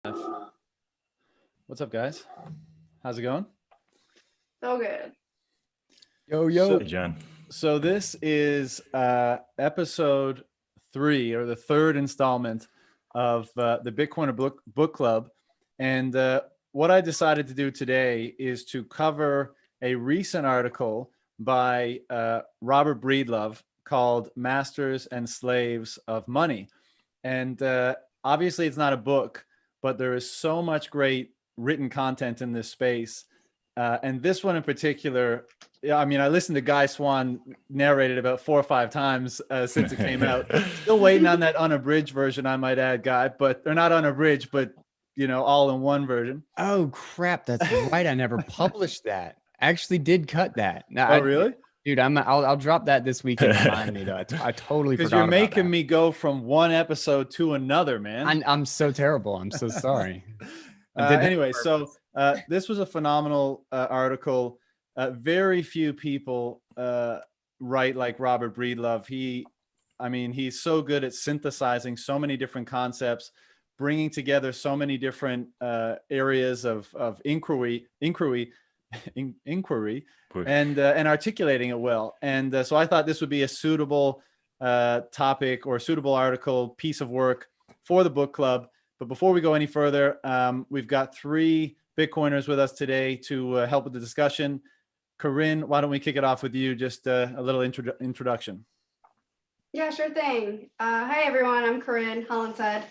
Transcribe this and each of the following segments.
What's up, guys? How's it going? So good. So, Hey, John. so this is episode 3, or the third installment of the Bitcoiner book Club. And what I decided to do today is to cover a recent article by Robert Breedlove called Masters and Slaves of Money. And obviously it's not a book, but there is so much great written content in this space. And this one in particular, I mean, I listened to Guy Swan narrate it about 4 or 5 times since it came out. Still waiting on that unabridged version, I might add, Guy, but they're not unabridged, but all in one version. Oh crap! That's right. I never published that. I actually did cut that. No, Really? Dude, I'll drop that this week and remind me though. I totally forgot. Because you're making me go from one episode to another, man. I'm so terrible. I'm so sorry. Anyway, so this was a phenomenal article. Very few people write like Robert Breedlove. He's so good at synthesizing so many different concepts, bringing together so many different areas of inquiry, and articulating it well. And so I thought this would be a suitable topic or suitable article, piece of work for the book club. But before we go any further, we've got 3 Bitcoiners with us today to help with the discussion. Corinne, why don't we kick it off with you? Just a little introduction. Yeah, sure thing. Hi, everyone. I'm Corinne Hollinshead.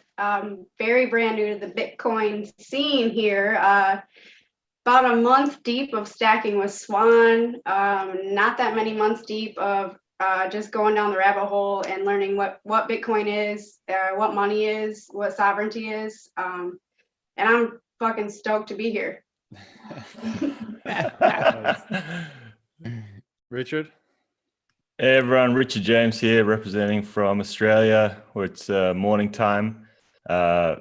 Very brand new to the Bitcoin scene here. About a month deep of stacking with Swan. Not that many months deep of just going down the rabbit hole and learning what Bitcoin is, what money is, what sovereignty is. And I'm fucking stoked to be here. Richard? Hey, everyone. Richard James here, representing from Australia, where it's morning time. My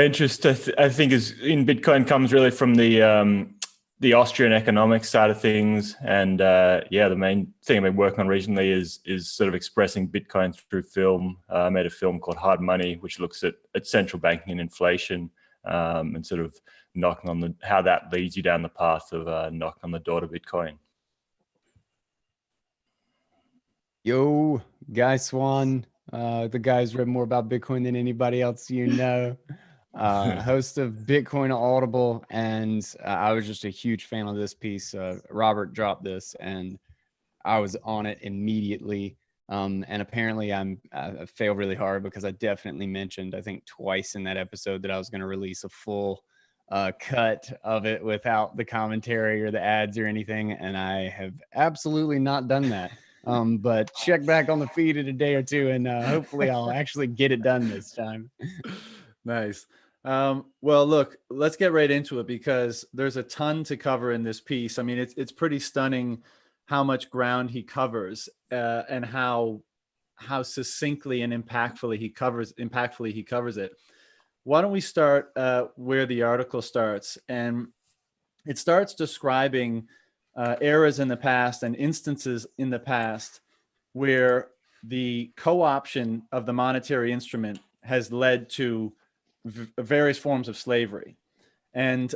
interest, I think, is in Bitcoin comes really from the Austrian economics side of things, and the main thing I've been working on recently is sort of expressing Bitcoin through film. I made a film called Hard Money, which looks at central banking and inflation, and sort of knocking on how that leads you down the path of knocking on the door to Bitcoin. Yo, Guy Swan, the guy's read more about Bitcoin than anybody else host of Bitcoin Audible, and I was just a huge fan of this piece. Robert dropped this, and I was on it immediately. And apparently I failed really hard because I definitely mentioned, I think twice in that episode, that I was going to release a full cut of it without the commentary or the ads or anything, and I have absolutely not done that. But check back on the feed in a day or two, and hopefully I'll actually get it done this time. Nice. Well, look, let's get right into it because there's a ton to cover in this piece. I mean, it's pretty stunning how much ground he covers and how succinctly and impactfully he covers it. Why don't we start where the article starts? And it starts describing eras in the past and instances in the past where the co-option of the monetary instrument has led to various forms of slavery. And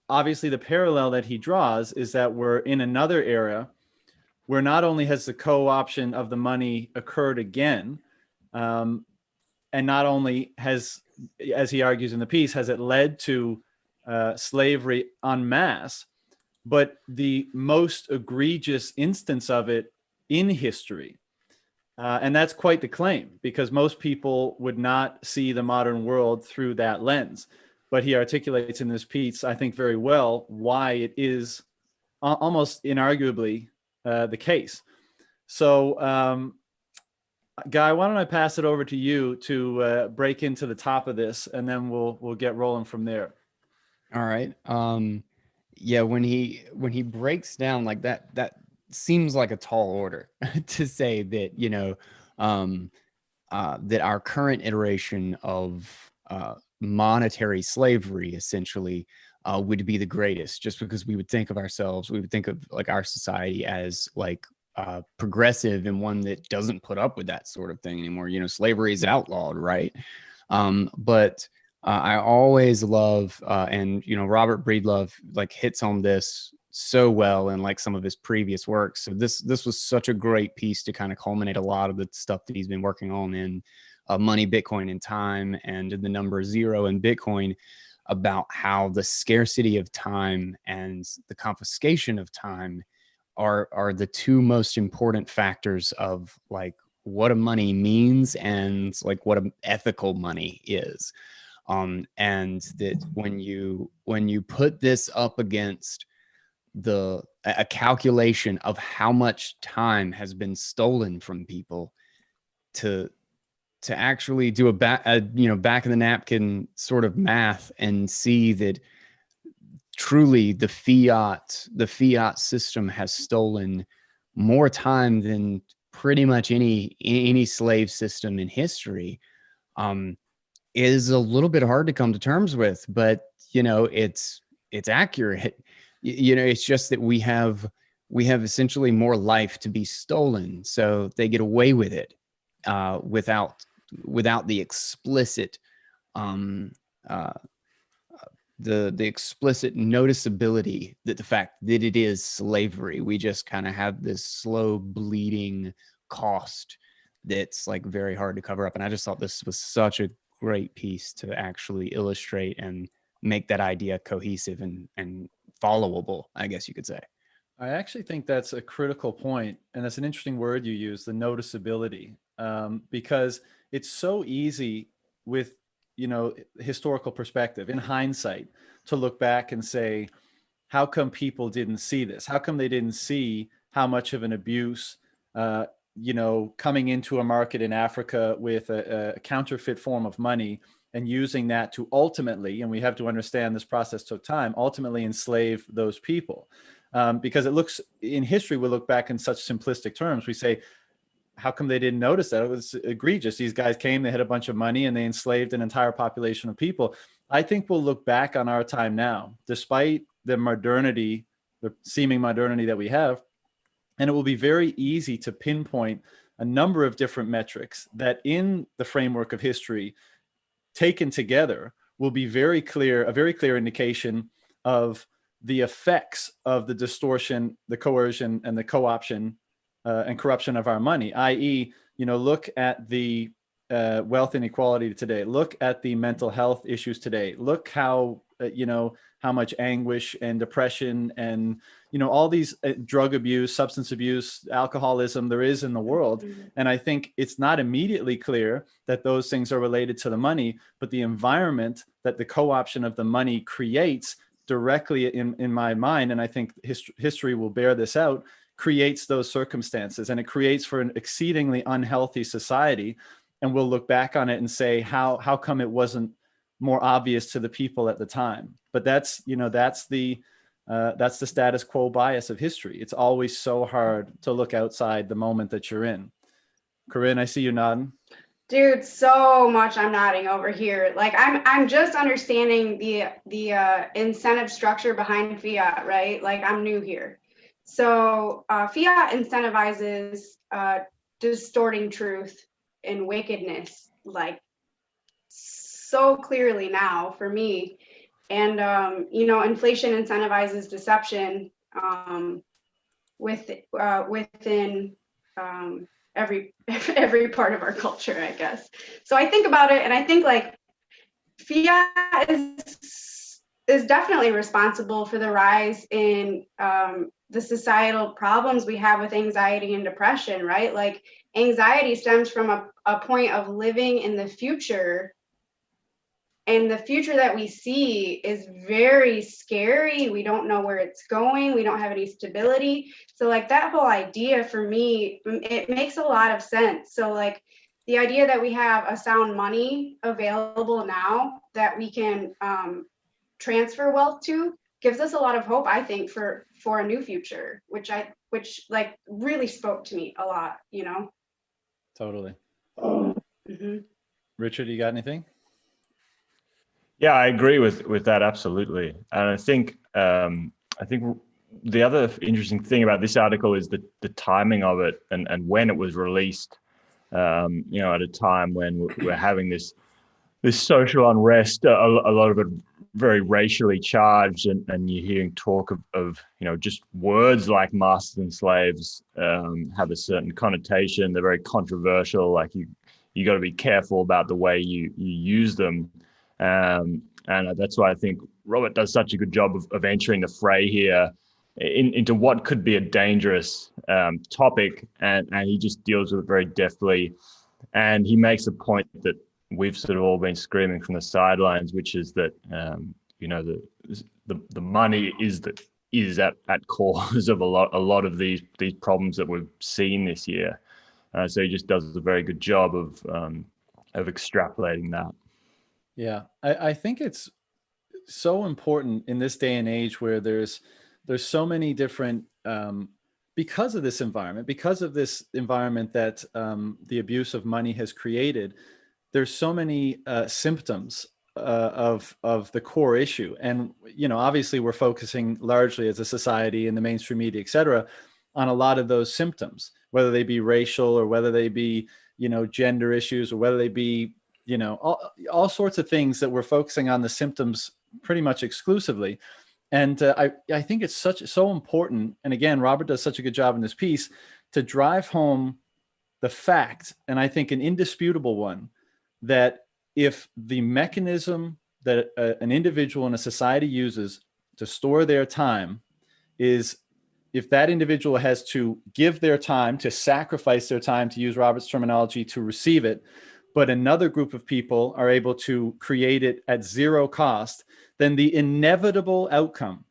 obviously the parallel that he draws is that we're in another era where not only has the co-option of the money occurred again, and not only has, as he argues in the piece, has it led to slavery en masse, but the most egregious instance of it in history. And that's quite the claim, because most people would not see the modern world through that lens. But he articulates in this piece, I think, very well why it is almost inarguably the case. So, Guy, why don't I pass it over to you to break into the top of this, and then we'll get rolling from there. All right. Yeah, when he breaks down like that seems like a tall order to say that, that our current iteration of monetary slavery essentially would be the greatest, just because we would think of like our society as like progressive and one that doesn't put up with that sort of thing anymore. Slavery is outlawed, right? But I always love, and Robert Breedlove like hits on this so well in like some of his previous works. So this was such a great piece to kind of culminate a lot of the stuff that he's been working on in Money, Bitcoin, and Time, and the number zero in Bitcoin, about how the scarcity of time and the confiscation of time are the two most important factors of like what a money means and like what an ethical money is. And that when you put this up against a calculation of how much time has been stolen from people, to actually do a back of the napkin sort of math and see that truly the fiat system has stolen more time than pretty much any slave system in history, is a little bit hard to come to terms with, but it's accurate. It's just that we have essentially more life to be stolen, so they get away with it without the explicit the explicit noticeability that the fact that it is slavery. We just kind of have this slow bleeding cost that's like very hard to cover up. And I just thought this was such a great piece to actually illustrate and make that idea cohesive and followable, I guess you could say. I actually think that's a critical point, and that's an interesting word you use, the noticeability, because it's so easy with historical perspective, in hindsight, to look back and say, how come people didn't see this? How come they didn't see how much of an abuse, coming into a market in Africa with a counterfeit form of money and using that to ultimately, and we have to understand this process took time, ultimately enslave those people. Because it looks, in history, we look back in such simplistic terms. We say, how come they didn't notice that? It was egregious. These guys came, they had a bunch of money, and they enslaved an entire population of people. I think we'll look back on our time now, despite the modernity, the seeming modernity that we have, and it will be very easy to pinpoint a number of different metrics that in the framework of history, taken together, will be a very clear indication of the effects of the distortion, the coercion, and the co-option and corruption of our money, i.e., look at the wealth inequality today, look at the mental health issues today, look how much anguish and depression and, all these drug abuse, substance abuse, alcoholism there is in the world. And I think it's not immediately clear that those things are related to the money, but the environment that the co-option of the money creates directly in my mind, and I think history will bear this out, creates those circumstances, and it creates for an exceedingly unhealthy society. And we'll look back on it and say, how come it wasn't more obvious to the people at the time? But that's the status quo bias of history. It's always so hard to look outside the moment that you're in. Corinne, I see you nodding. Dude, so much I'm nodding over here. Like I'm just understanding the incentive structure behind fiat, right? Like I'm new here. So fiat incentivizes distorting truth and wickedness, like so clearly now for me. And inflation incentivizes deception within every part of our culture, I guess. So I think about it, and I think like fiat is definitely responsible for the rise in the societal problems we have with anxiety and depression, right? Like anxiety stems from a point of living in the future, and the future that we see is very scary. We don't know where it's going. We don't have any stability. So like that whole idea for me, it makes a lot of sense. So like the idea that we have a sound money available now that we can transfer wealth to gives us a lot of hope, I think, for a new future, which like really spoke to me a lot, Totally. Mm-hmm. Richard, you got anything? Yeah, I agree with that absolutely, and I think the other interesting thing about this article is the timing of it and when it was released. At a time when we're having this this social unrest, a lot of it very racially charged, and you're hearing talk of just words like masters and slaves have a certain connotation. They're very controversial. Like you got to be careful about the way you use them, and that's why I think Robert does such a good job of entering the fray here into what could be a dangerous topic, and he just deals with it very deftly. And he makes a point that we've sort of all been screaming from the sidelines, which is that the money is at cause of a lot of these problems that we've seen this year. So he just does a very good job of extrapolating that. Yeah, I think it's so important in this day and age where there's so many different because of this environment that the abuse of money has created. There's so many symptoms of the core issue, and obviously we're focusing largely as a society in the mainstream media, et cetera, on a lot of those symptoms, whether they be racial or whether they be gender issues or whether they be all sorts of things that we're focusing on the symptoms pretty much exclusively. And I think it's so important. And again, Robert does such a good job in this piece to drive home the fact, and I think an indisputable one, that if the mechanism that an individual in a society uses to store their time is, if that individual has to give their time, to sacrifice their time, to use Robert's terminology, to receive it, but another group of people are able to create it at zero cost, then the inevitable outcome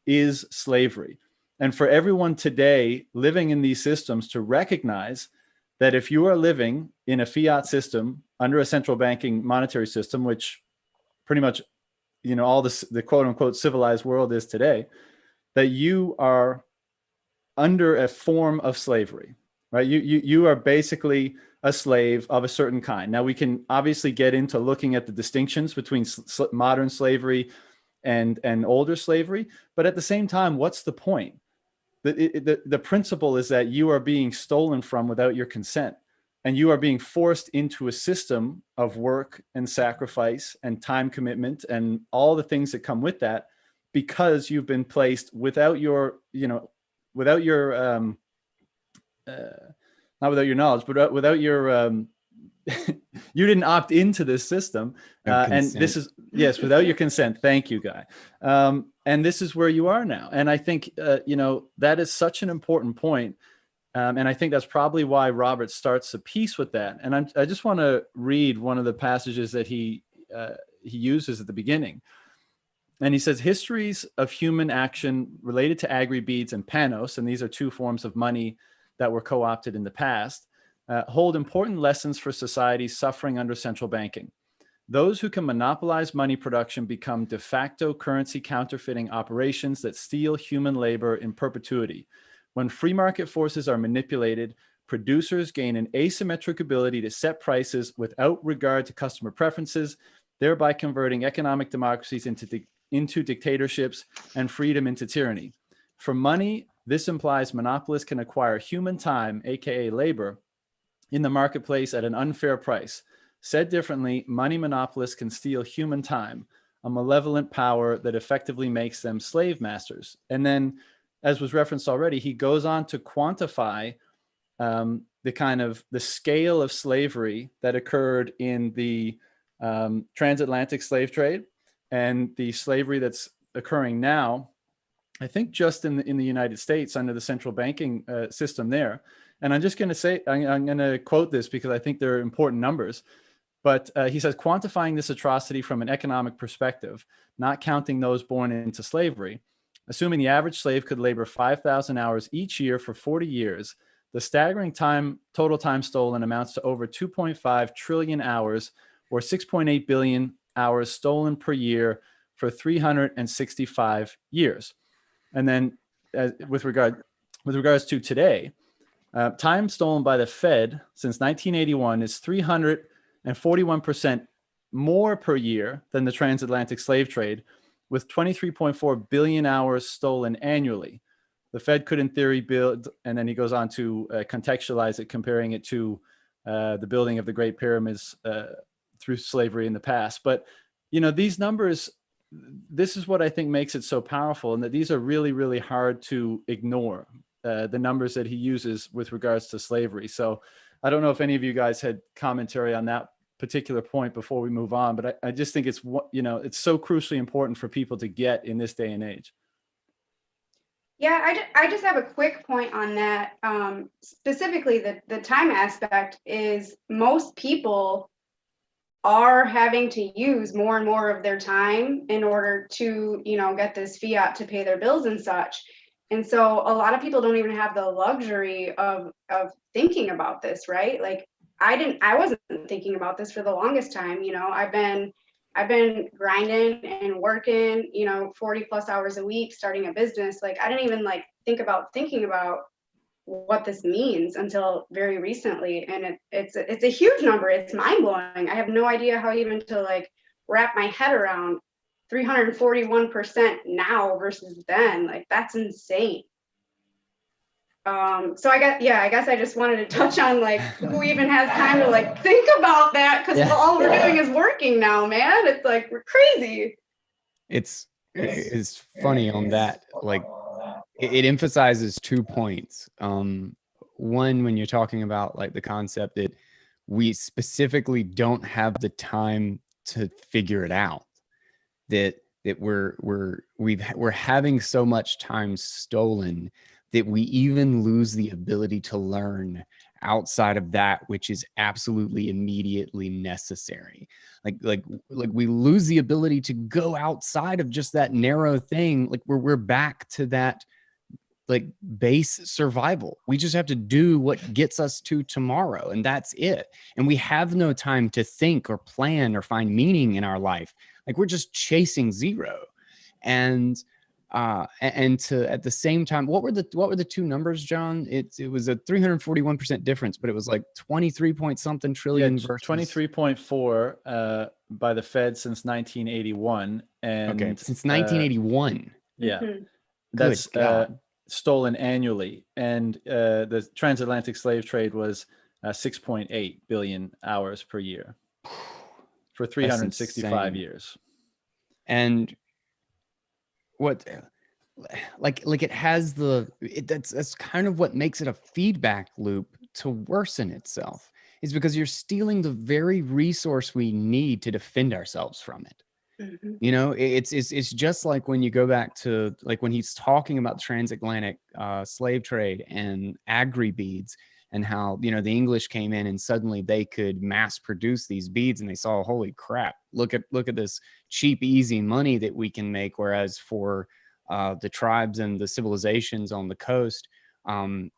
is slavery. And for everyone today living in these systems to recognize that if you are living in a fiat system under a central banking monetary system, which pretty much, all the quote unquote civilized world is today, that you are under a form of slavery, right? You are basically a slave of a certain kind. Now we can obviously get into looking at the distinctions between modern slavery and older slavery, but at the same time, what's the point? The principle is that you are being stolen from without your consent, and you are being forced into a system of work and sacrifice and time commitment and all the things that come with that, because you've been placed without your not without your knowledge, but without your you didn't opt into this system, and this is without your consent. Thank you, Guy. And this is where you are now. And I think that is such an important point, and I think that's probably why Robert starts the piece with that. And I just want to read one of the passages that he uses at the beginning. And he says, histories of human action related to agri-beads and panos, and these are two forms of money that were co-opted in the past, hold important lessons for societies suffering under central banking. Those who can monopolize money production become de facto currency counterfeiting operations that steal human labor in perpetuity. When free market forces are manipulated, producers gain an asymmetric ability to set prices without regard to customer preferences, thereby converting economic democracies into dictatorships and freedom into tyranny. For money, this implies monopolists can acquire human time, aka labor, in the marketplace at an unfair price. Said differently, money monopolists can steal human time, a malevolent power that effectively makes them slave masters. And then, as was referenced already, he goes on to quantify the scale of slavery that occurred in the transatlantic slave trade and the slavery that's occurring now, I think just in the United States under the central banking system there. And I'm just going to say, I'm going to quote this because I think they're important numbers. But he says, quantifying this atrocity from an economic perspective, not counting those born into slavery, assuming the average slave could labor 5,000 hours each year for 40 years, the staggering total time stolen amounts to over 2.5 trillion hours, or 6.8 billion hours stolen per year for 365 years. And then with regards to today, time stolen by the Fed since 1981 is 341% more per year than the transatlantic slave trade, with 23.4 billion hours stolen annually. The Fed could, in theory, build, and then he goes on to contextualize it, comparing it to the building of the Great Pyramids through slavery in the past. But, you know, these numbers, this is what I think makes it so powerful, and that these are really, really hard to ignore, the numbers that he uses with regards to slavery. So I don't know if any of you guys had commentary on that particular point before we move on, but I just think it's, you know, it's so crucially important for people to get in this day and age. Yeah, I just have a quick point on that. Specifically, the time aspect is most people are having to use more and more of their time in order to, you know, get this fiat to pay their bills and such. And so a lot of people don't even have the luxury of thinking about this, right? Like I wasn't thinking about this for the longest time. You know, I've been grinding and working, you know, 40 plus hours a week, starting a business. Like I didn't even like thinking about what this means until very recently. And it's a huge number. It's mind blowing. I have no idea how even to like wrap my head around 341% now versus then. Like that's insane. So I guess I just wanted to touch on like who even has time to like think about that, because all we're doing is working now, man. It's like we're crazy. It's funny on that. Like it emphasizes 2 points. One, when you're talking about like the concept that we specifically don't have the time to figure it out, that we're having so much time stolen that we even lose the ability to learn outside of that which is absolutely immediately necessary. Like we lose the ability to go outside of just that narrow thing. Like we're back to that like base survival. We just have to do what gets us to tomorrow, and that's it. And we have no time to think or plan or find meaning in our life. Like we're just chasing zero. And to at the same time, what were the two numbers, John? It was a 341% difference, but it was like 23 point something trillion versus 23.4 by the Fed since 1981. And okay, since 1981. Yeah, Mhm. that's God. stolen annually. And the transatlantic slave trade was 6.8 billion hours per year for 365 insane. years. And what like it has that's kind of what makes it a feedback loop to worsen itself, is because you're stealing the very resource we need to defend ourselves from it. Mhm. You know, it's just like when you go back to like when he's talking about the transatlantic slave trade and agri beads, and how, you know, the English came in and suddenly they could mass produce these beads, and they saw, holy crap, look at this cheap, easy money that we can make. Whereas for the tribes and the civilizations on the coast,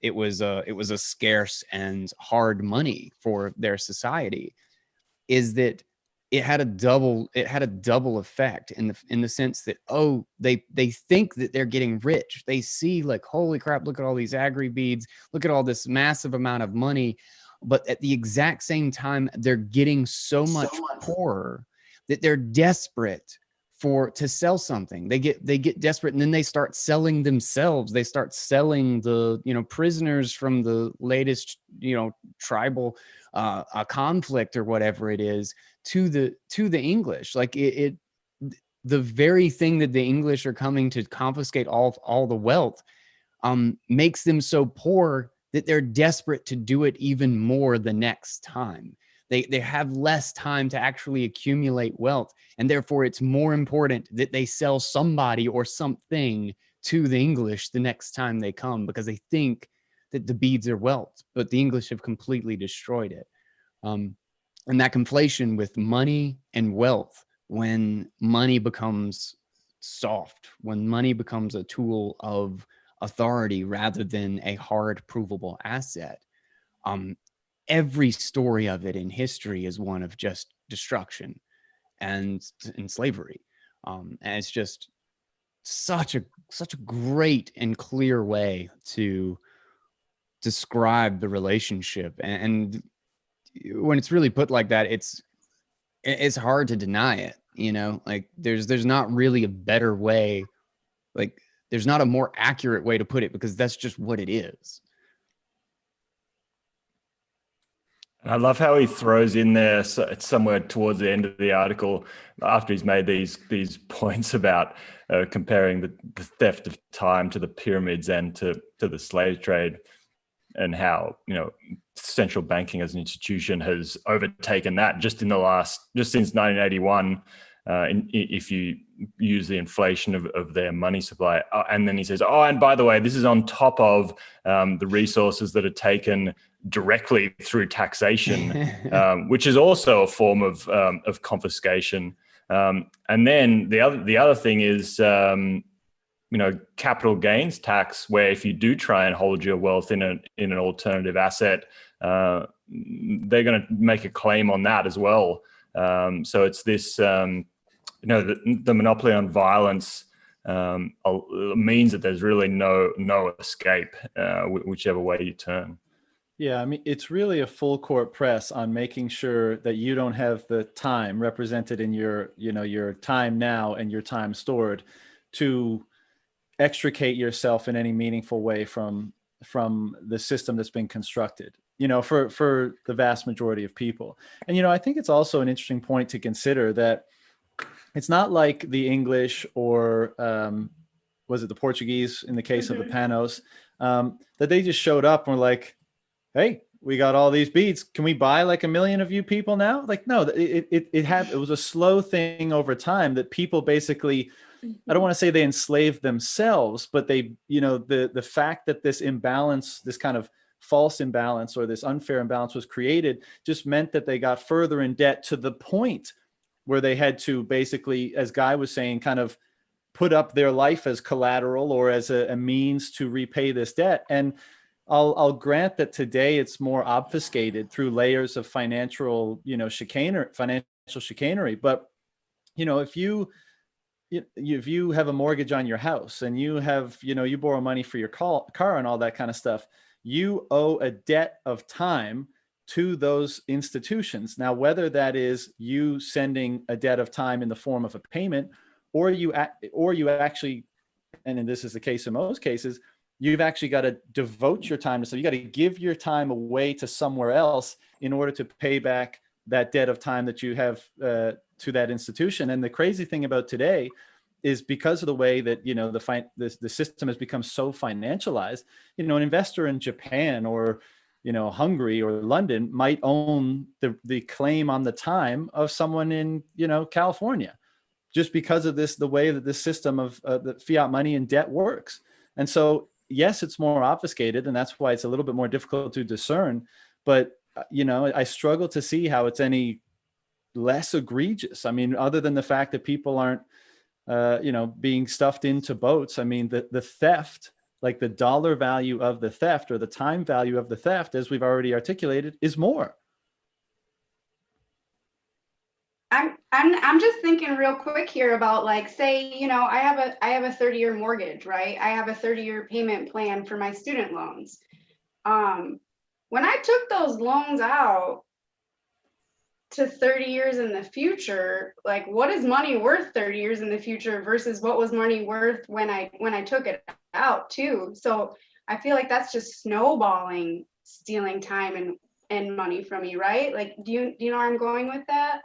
it was a scarce and hard money for their society. Is that it had a double effect in the sense that, oh, they think that they're getting rich. They see like, holy crap, look at all these agri beads, look at all this massive amount of money. But at the exact same time, they're getting so much poorer that they're desperate to sell something. They get desperate, and then they start selling themselves. They start selling the, you know, prisoners from the latest, you know, tribal a conflict or whatever it is to the English. Like the very thing that the English are coming to confiscate all the wealth makes them so poor that they're desperate to do it even more the next time. They have less time to actually accumulate wealth, and therefore it's more important that they sell somebody or something to the English the next time they come, because they think that the beads are wealth, but the English have completely destroyed it. And that conflation with money and wealth, when money becomes soft, when money becomes a tool of authority rather than a hard, provable asset, every story of it in history is one of just destruction and slavery. And it's just such a great and clear way to describe the relationship. And when it's really put like that, it's hard to deny it. You know, like there's not really a better way. Like there's not a more accurate way to put it, because that's just what it is. I love how he throws in there, so it's somewhere towards the end of the article, after he's made these points about comparing the theft of time to the pyramids and to the slave trade, and how, you know, central banking as an institution has overtaken that just since 1981. If you use the inflation of their money supply. And then he says, oh, and by the way, this is on top of the resources that are taken directly through taxation, which is also a form of confiscation. And then the other thing is, you know, capital gains tax, where if you do try and hold your wealth in an alternative asset, they're going to make a claim on that as well. So it's this, you know, the monopoly on violence means that there's really no escape, whichever way you turn. Yeah, I mean, it's really a full court press on making sure that you don't have the time represented in your time now and your time stored to extricate yourself in any meaningful way from the system that's been constructed, you know, for the vast majority of people. And, you know, I think it's also an interesting point to consider that it's not like the English or was it the Portuguese in the case of the Panos, that they just showed up and were like, hey, we got all these beads. Can we buy like 1 million of you people now? Like, no, it was a slow thing over time that people basically, I don't want to say they enslaved themselves, but they, you know, the fact that this imbalance, this kind of false imbalance or this unfair imbalance was created just meant that they got further in debt to the point where they had to basically, as Guy was saying, kind of put up their life as collateral or as a means to repay this debt. And I'll grant that today it's more obfuscated through layers of financial chicanery. But, you know, if you have a mortgage on your house and you have, you know, you borrow money for your car and all that kind of stuff, you owe a debt of time to those institutions. Now, whether that is you sending a debt of time in the form of a payment, or you actually, and this is the case in most cases, you've actually got to devote your time to, so you got to give your time away to somewhere else in order to pay back that debt of time that you have to that institution. And the crazy thing about today is because of the way that, you know, the system has become so financialized, you know, an investor in Japan or, you know, Hungary or London might own the claim on the time of someone in, you know, California, just because of the way that this system of the fiat money and debt works. And so, yes, it's more obfuscated, and that's why it's a little bit more difficult to discern. But, you know, I struggle to see how it's any less egregious. I mean, other than the fact that people aren't, you know, being stuffed into boats. I mean, the theft, like the dollar value of the theft or the time value of the theft, as we've already articulated, is more. I'm just thinking real quick here about, like, say, you know, I have a 30-year mortgage, right? I have a 30-year payment plan for my student loans. When I took those loans out to 30 years in the future, like, what is money worth 30 years in the future versus what was money worth when I took it out too? So I feel like that's just snowballing, stealing time and money from me, right? Like, do you know where I'm going with that?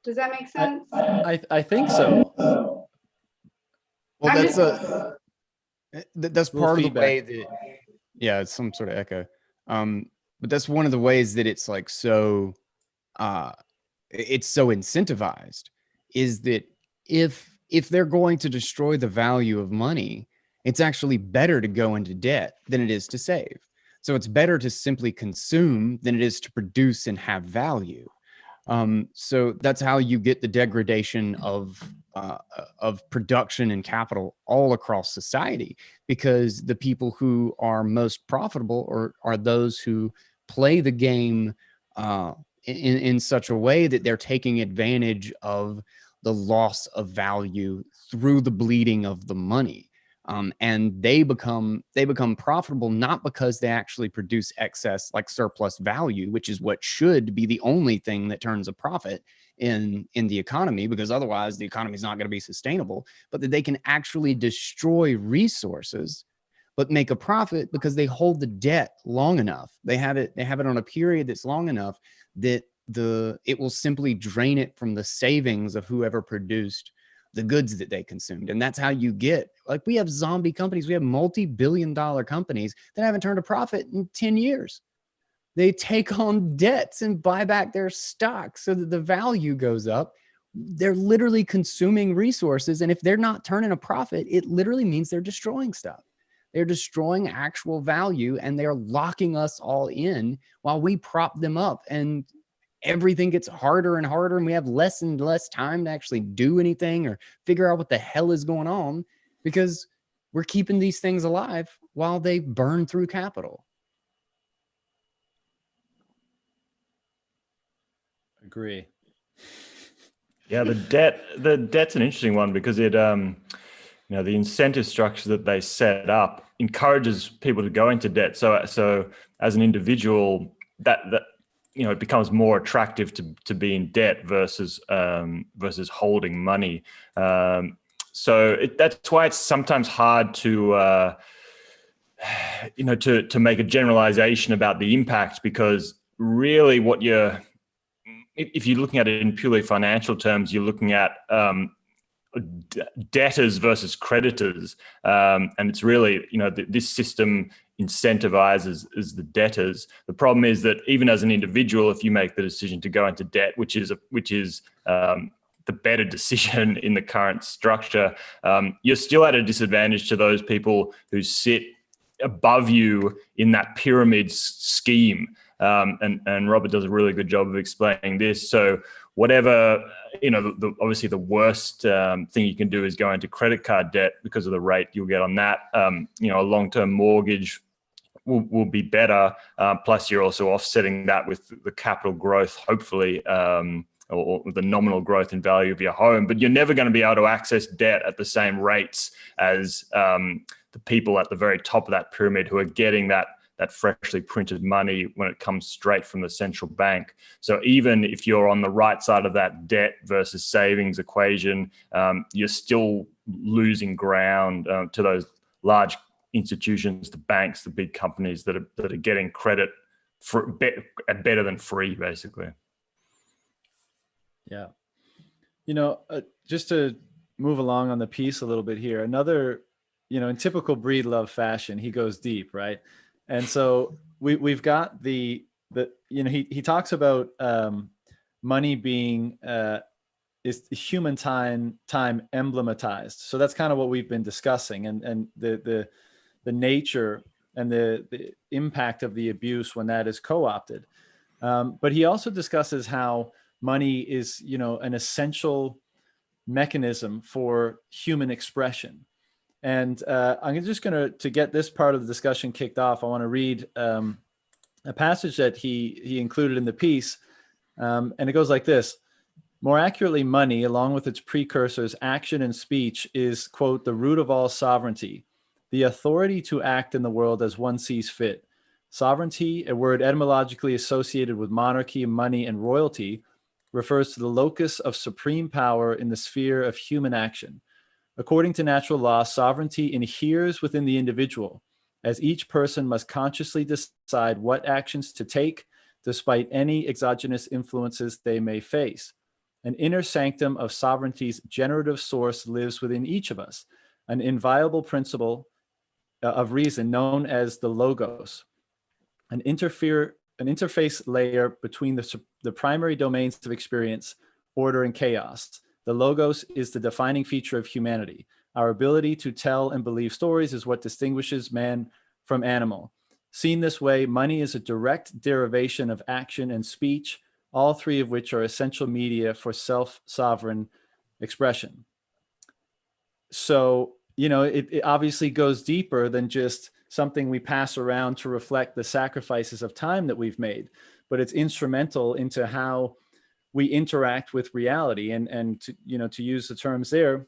Does that make sense? I think so. Well, that's part of the way feedback. that, yeah, it's some sort of echo. But that's one of the ways that it's like it's so incentivized, is that if they're going to destroy the value of money, it's actually better to go into debt than it is to save. So it's better to simply consume than it is to produce and have value. So that's how you get the degradation of production and capital all across society, because the people who are most profitable are those who play the game in such a way that they're taking advantage of the loss of value through the bleeding of the money. And they become profitable not because they actually produce excess, like surplus value, which is what should be the only thing that turns a profit in the economy, because otherwise the economy is not going to be sustainable, but that they can actually destroy resources but make a profit because they hold the debt long enough. They have it on a period that's long enough that it will simply drain it from the savings of whoever produced the goods that they consumed. And that's how you get, like, we have zombie companies, we have multi-billion-dollar companies that haven't turned a profit in 10 years. They take on debts and buy back their stock so that the value goes up. They're literally consuming resources. And if they're not turning a profit, it literally means they're destroying stuff. They're destroying actual value, and they're locking us all in while we prop them up. And everything gets harder and harder, and we have less and less time to actually do anything or figure out what the hell is going on, because we're keeping these things alive while they burn through capital. Agree. Yeah, the debt's an interesting one because it, the incentive structure that they set up encourages people to go into debt. So as an individual, that it becomes more attractive to be in debt versus holding money. So that's why it's sometimes hard to make a generalization about the impact, because really if you're looking at it in purely financial terms, you're looking at debtors versus creditors, and it's really this system incentivizes the debtors. The problem is that even as an individual, if you make the decision to go into debt, which is the better decision in the current structure, you're still at a disadvantage to those people who sit above you in that pyramid scheme. And Robert does a really good job of explaining this. So whatever, obviously the worst thing you can do is go into credit card debt because of the rate you'll get on that. A long-term mortgage will be better. Plus you're also offsetting that with the capital growth, hopefully, or the nominal growth in value of your home. But you're never going to be able to access debt at the same rates as the people at the very top of that pyramid who are getting that freshly printed money when it comes straight from the central bank. So even if you're on the right side of that debt versus savings equation, you're still losing ground to those large institutions, the banks, the big companies that are getting credit for better than free, basically. Yeah. Just to move along on the piece a little bit here, another, in typical Breedlove fashion, he goes deep, right? And so we've got he talks about money being is human time emblematized. So that's kind of what we've been discussing, and the nature and the impact of the abuse when that is co-opted. But he also discusses how money is, an essential mechanism for human expression. And I'm just going to get this part of the discussion kicked off. I want to read a passage that he included in the piece. And it goes like this. More accurately, money, along with its precursors, action and speech, is, quote, the root of all sovereignty, the authority to act in the world as one sees fit. Sovereignty, a word etymologically associated with monarchy, money, and royalty, refers to the locus of supreme power in the sphere of human action. According to natural law, sovereignty inheres within the individual, as each person must consciously decide what actions to take, despite any exogenous influences they may face. An inner sanctum of sovereignty's generative source lives within each of us, an inviolable principle of reason known as the logos, an interface layer between the primary domains of experience, order, and chaos. The logos is the defining feature of humanity. Our ability to tell and believe stories is what distinguishes man from animal. Seen this way, money is a direct derivation of action and speech, all three of which are essential media for self-sovereign expression. So, it obviously goes deeper than just something we pass around to reflect the sacrifices of time that we've made, but it's instrumental into how we interact with reality and to use the terms there,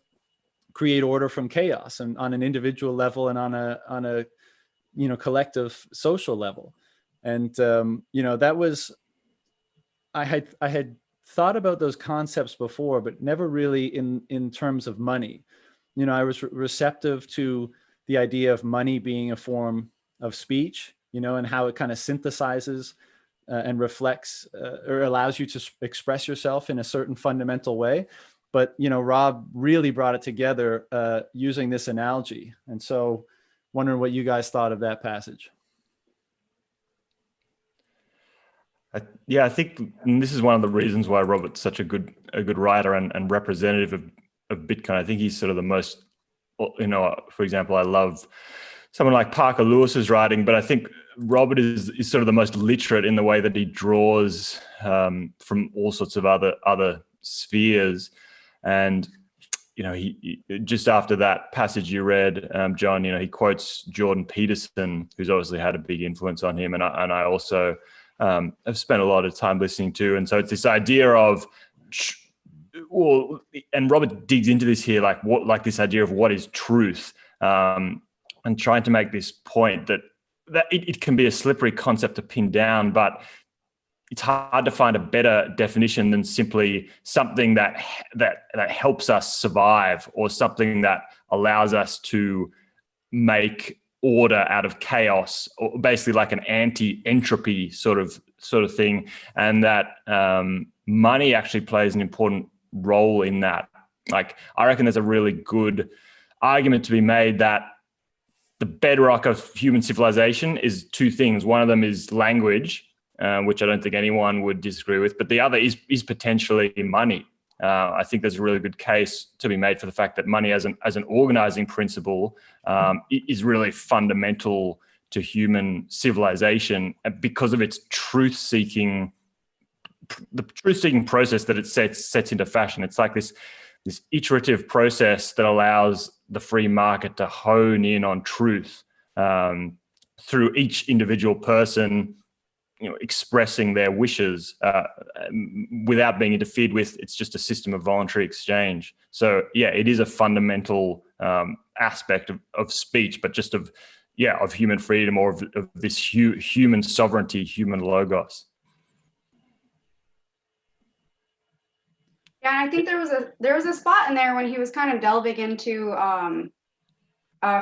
create order from chaos, and on an individual level and on a collective social level. And that was, I had thought about those concepts before, but never really in terms of money. I was receptive to the idea of money being a form of speech, and how it kind of synthesizes and reflects or allows you to express yourself in a certain fundamental way. But, Rob really brought it together using this analogy. And so wondering what you guys thought of that passage. I think this is one of the reasons why Robert's such a good writer and representative of Bitcoin. I think he's sort of the most, for example, I love someone like Parker Lewis's writing, but I think Robert is sort of the most literate in the way that he draws from all sorts of other spheres. And, he just after that passage you read, John, he quotes Jordan Peterson, who's obviously had a big influence on him. And I also have spent a lot of time listening to. And so it's this idea of, and Robert digs into this here, like this idea of what is truth, and trying to make this point that it can be a slippery concept to pin down, but it's hard to find a better definition than simply something that helps us survive, or something that allows us to make order out of chaos, or basically like an anti-entropy sort of thing. And that money actually plays an important role in that. Like, I reckon there's a really good argument to be made that the bedrock of human civilization is two things. One of them is language, which I don't think anyone would disagree with, but the other is potentially money. I think there's a really good case to be made for the fact that money as an organizing principle is really fundamental to human civilization because of its the truth-seeking process that it sets into fashion. It's like this iterative process that allows the free market to hone in on truth through each individual person, expressing their wishes without being interfered with. It's just a system of voluntary exchange. So yeah, it is a fundamental aspect of speech, but just of human freedom, or of this human sovereignty, human logos. Yeah, and I think there was a spot in there when he was kind of delving into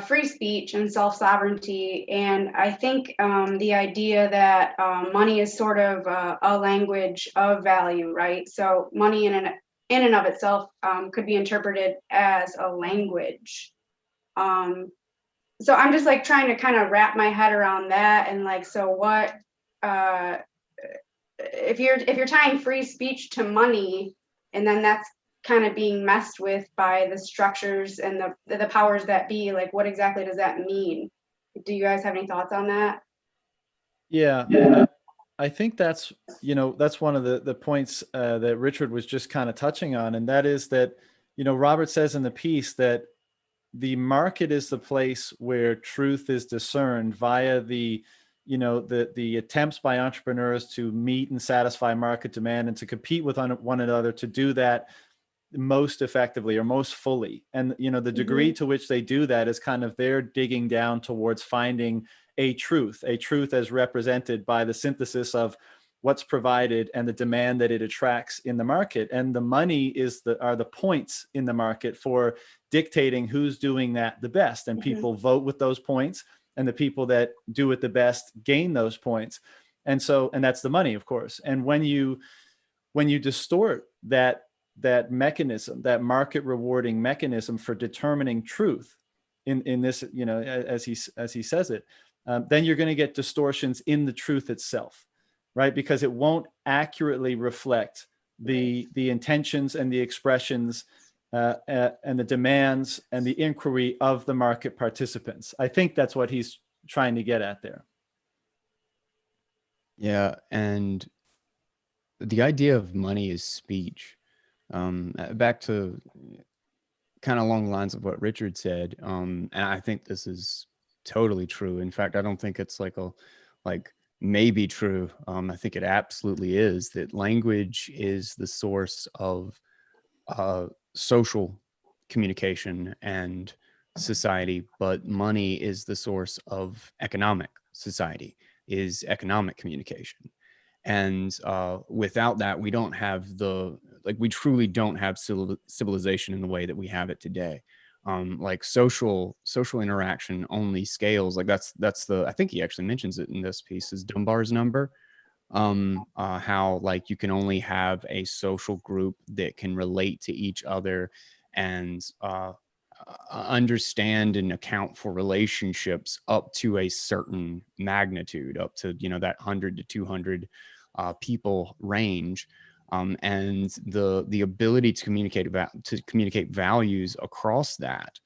free speech and self-sovereignty, and I think the idea that money is sort of a language of value, right? So money in and of itself could be interpreted as a language. So I'm just like trying to kind of wrap my head around that, and like, so what if you're tying free speech to money, and then that's kind of being messed with by the structures and the powers that be, like, what exactly does that mean? Do you guys have any thoughts on that? Yeah. I think that's one of the points that Richard was just kind of touching on. And that is that, Robert says in the piece that the market is the place where truth is discerned via the attempts by entrepreneurs to meet and satisfy market demand and to compete with one another to do that most effectively or most fully. And, the degree to which they do that is kind of their digging down towards finding a truth as represented by the synthesis of what's provided and the demand that it attracts in the market. And the money are the points in the market for dictating who's doing that the best. And people vote with those points, and the people that do it the best gain those points. And that's the money, of course. And when you distort that mechanism, that market rewarding mechanism for determining truth in this, as he says it, then you're going to get distortions in the truth itself, right? Because it won't accurately reflect the intentions and the expressions and the demands and the inquiry of the market participants. I think that's what he's trying to get at there. Yeah, and the idea of money is speech. Back to kind of along the lines of what Richard said, and I think this is totally true. In fact, I don't think it's like maybe true. I think it absolutely is, that language is the source of social communication and society, but money is the source of economic society, is economic communication. And without that, we don't have we truly don't have civilization in the way that we have it today. like social interaction only scales. Like that's I think he actually mentions it in this piece, is Dunbar's number. How like you can only have a social group that can relate to each other and understand and account for relationships up to a certain magnitude, up to, you know, that 100 to 200 people range. And the ability to communicate values across that,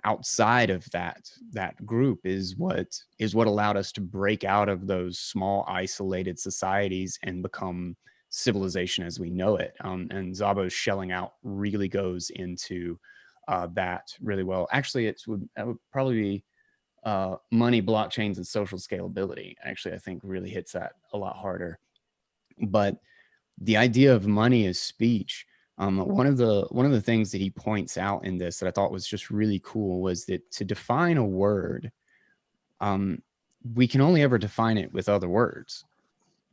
outside of that group, is what allowed us to break out of those small isolated societies and become civilization as we know it. And Szabo's shelling out really goes into that really well. Actually, it would probably be money, blockchains, and social scalability. Actually, I think really hits that a lot harder. But the idea of money as speech, one of the things that he points out in this that I thought was just really cool was that to define a word, we can only ever define it with other words.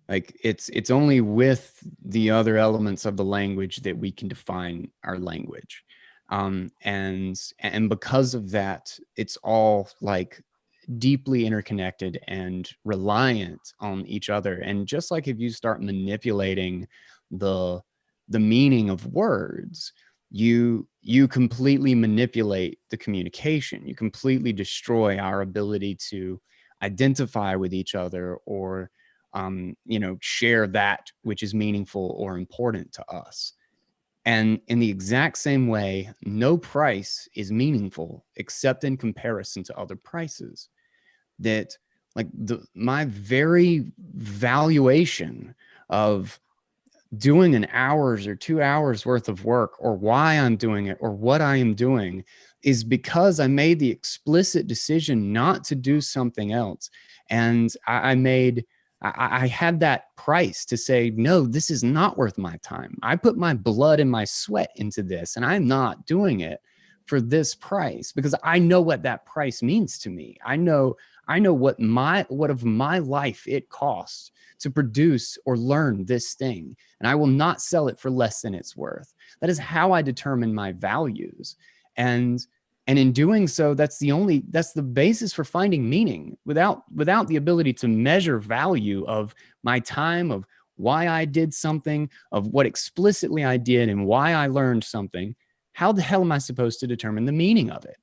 Like it's only with the other elements of the language that we can define our language. And because of that, it's all like deeply interconnected and reliant on each other. And just like if you start manipulating the meaning of words, you completely manipulate the communication. You completely destroy our ability to identify with each other, or you know, share that which is meaningful or important to us. And in the exact same way, no price is meaningful except in comparison to other prices. That like my very valuation of doing an hour's or 2 hours worth of work, or why I'm doing it, or what I am doing, is because I made the explicit decision not to do something else. And I had that price to say, no, this is not worth my time. I put my blood and my sweat into this, and I'm not doing it for this price, because I know what that price means to me. I know what of my life it costs to produce or learn this thing, and I will not sell it for less than it's worth. That is how I determine my values. And in doing so, that's the basis for finding meaning. Without the ability to measure value of my time, of why I did something, of what explicitly I did and why I learned something, how the hell am I supposed to determine the meaning of it?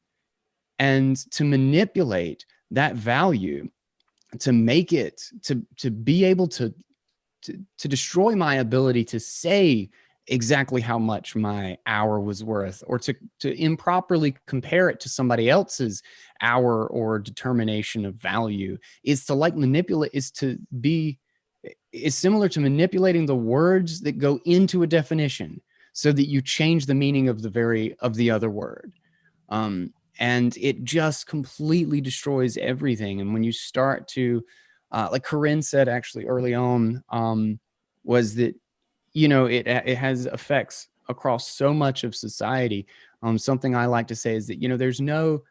And to manipulate that value, to make it, to be able to destroy my ability to say exactly how much my hour was worth, or to improperly compare it to somebody else's hour or determination of value, is to like manipulate, is similar to manipulating the words that go into a definition so that you change the meaning of the other word. And it just completely destroys everything. And when you start to, like Corinne said actually early on, was that, you know, it has effects across so much of society. Something I like to say is that, you know,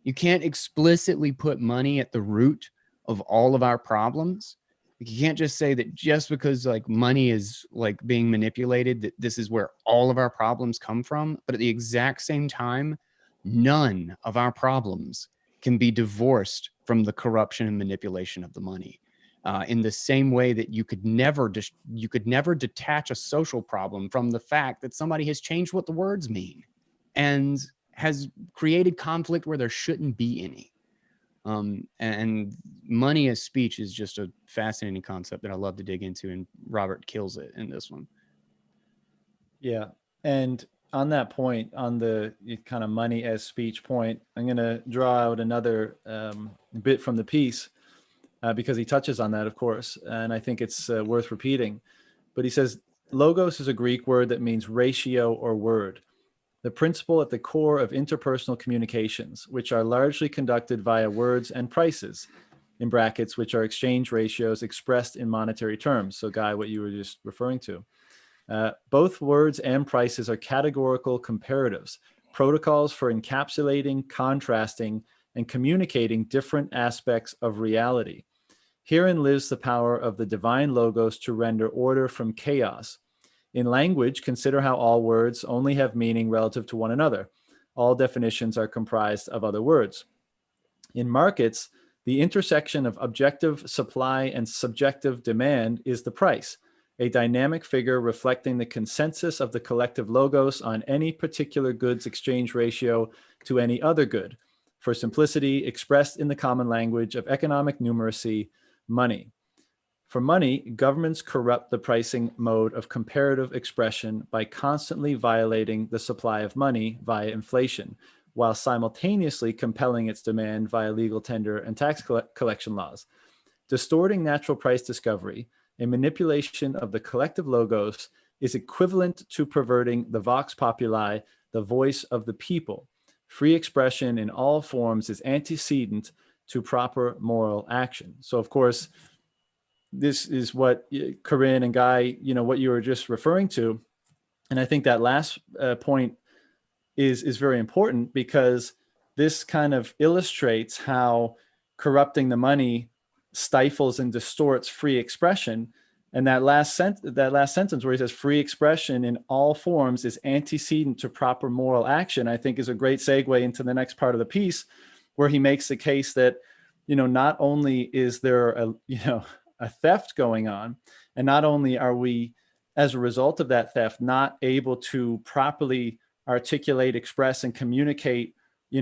you can't explicitly put money at the root of all of our problems. You can't just say that just because like money is like being manipulated, that this is where all of our problems come from. But at the exact same time, none of our problems can be divorced from the corruption and manipulation of the money. In the same way that you could never detach a social problem from the fact that somebody has changed what the words mean and has created conflict where there shouldn't be any. And money as speech is just a fascinating concept that I love to dig into, and Robert kills it in this one. Yeah. And on that point, on the kind of money as speech point, I'm going to draw out another bit from the piece because he touches on that, of course. And I think it's worth repeating. But he says, logos is a Greek word that means ratio or word, the principle at the core of interpersonal communications, which are largely conducted via words and prices, in brackets, which are exchange ratios expressed in monetary terms. So Guy, what you were just referring to. Both words and prices are categorical comparatives, protocols for encapsulating, contrasting, and communicating different aspects of reality. Herein lives the power of the divine logos to render order from chaos. In language, consider how all words only have meaning relative to one another. all definitions are comprised of other words. In markets, the intersection of objective supply and subjective demand is the price, a dynamic figure reflecting the consensus of the collective logos on any particular good's exchange ratio to any other good. For simplicity, expressed in the common language of economic numeracy, money. For money, governments corrupt the pricing mode of comparative expression by constantly violating the supply of money via inflation, while simultaneously compelling its demand via legal tender and tax collection laws. Distorting natural price discovery, a manipulation of the collective logos, is equivalent to perverting the vox populi, the voice of the people. Free expression in all forms is antecedent to proper moral action. So, of course, this is what Corinne and Guy, what you were just referring to. And I think that last point is very important, because this kind of illustrates how corrupting the money stifles and distorts free expression. And that last sentence where he says free expression in all forms is antecedent to proper moral action, I think is a great segue into the next part of the piece, where he makes the case that, not only is there a theft going on, and not only are we, as a result of that theft, not able to properly articulate, express, and communicate,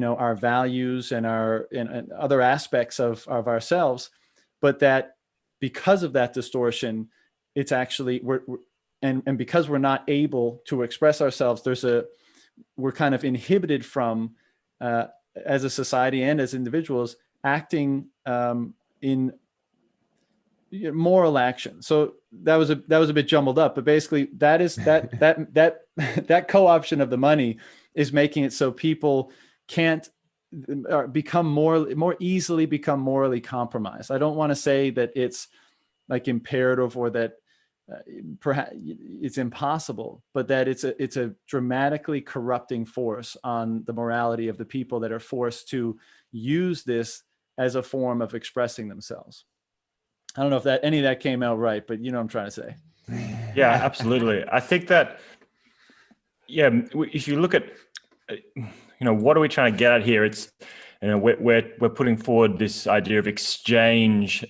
our values and and other aspects of ourselves, but that because of that distortion, it's actually and because we're not able to express ourselves, we're kind of inhibited from, as a society and as individuals, acting in moral action. So that was a bit jumbled up, but basically that is that co-option of the money is making it so people can't become more easily become morally compromised. I don't want to say that it's like imperative or that perhaps it's impossible, but that it's a dramatically corrupting force on the morality of the people that are forced to use this as a form of expressing themselves. I don't know if any of that came out right, but what I'm trying to say. Yeah, absolutely. I think that, if you look at, what are we trying to get at here? It's, we're putting forward this idea of exchange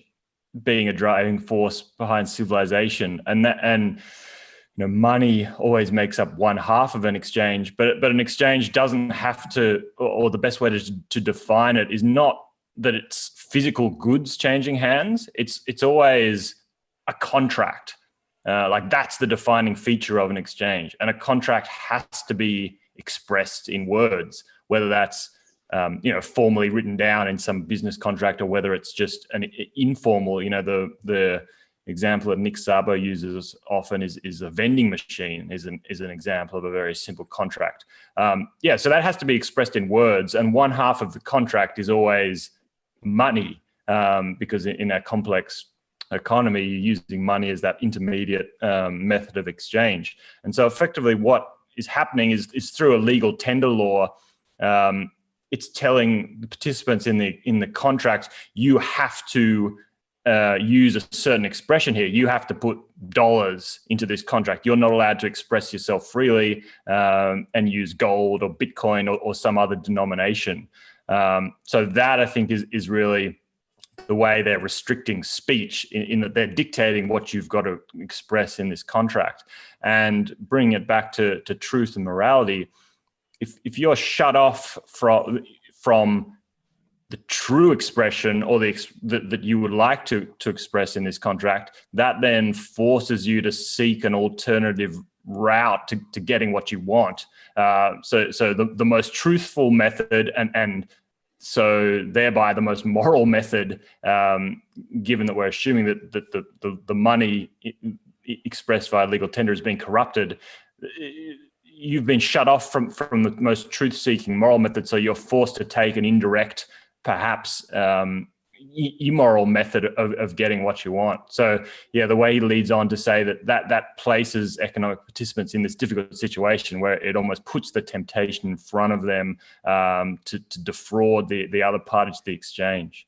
being a driving force behind civilization, and money always makes up one half of an exchange, but an exchange doesn't have to, or the best way to define it is not that it's physical goods changing hands. It's always a contract. Like that's the defining feature of an exchange, and a contract has to be expressed in words, whether that's formally written down in some business contract, or whether it's just an informal. The example that Nick Szabo uses often is a vending machine is an example of a very simple contract. So that has to be expressed in words, and one half of the contract is always money, because in a complex economy, you're using money as that intermediate method of exchange. And so effectively what is happening is through a legal tender law, it's telling the participants in the contract, you have to use a certain expression here. You have to put dollars into this contract. You're not allowed to express yourself freely and use gold or Bitcoin or some other denomination. So that, I think, is really the way they're restricting speech, in that they're dictating what you've got to express in this contract. And bringing it back to truth and morality, if you're shut off from the true expression, or that you would like to express in this contract, that then forces you to seek an alternative route to getting what you want. So the most truthful method, and so thereby the most moral method, given that we're assuming that the money expressed via legal tender is being corrupted, you've been shut off from the most truth-seeking moral method. So you're forced to take an indirect, perhaps immoral method of getting what you want. So the way he leads on to say that places economic participants in this difficult situation where it almost puts the temptation in front of them to defraud the other party to the exchange.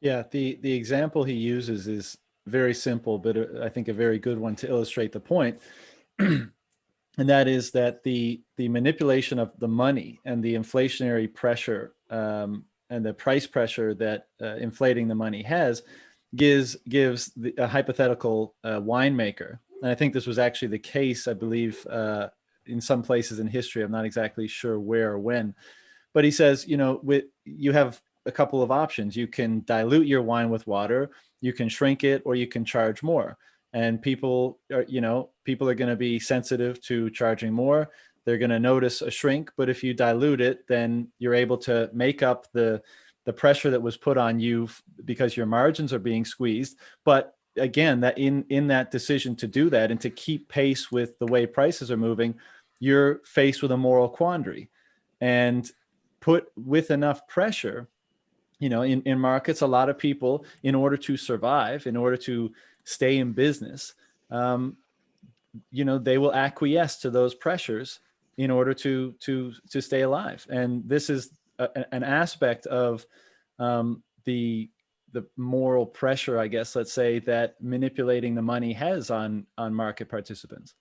Yeah, the example he uses is very simple, but I think a very good one to illustrate the point. and that is that the manipulation of the money and the inflationary pressure and the price pressure that inflating the money has gives a hypothetical winemaker, and I think this was actually the case, I believe, in some places in history. I'm not exactly sure where or when, but he says, you have a couple of options. You can dilute your wine with water, you can shrink it, or you can charge more. And people are going to be sensitive to charging more. They're going to notice a shrink, but if you dilute it, then you're able to make up the pressure that was put on you because your margins are being squeezed. But again, that in that decision to do that and to keep pace with the way prices are moving, you're faced with a moral quandary. And put with enough pressure, in markets, a lot of people, in order to survive, in order to stay in business, they will acquiesce to those pressures in order to stay alive. And this is an aspect of the moral pressure, I guess, let's say, that manipulating the money has on market participants.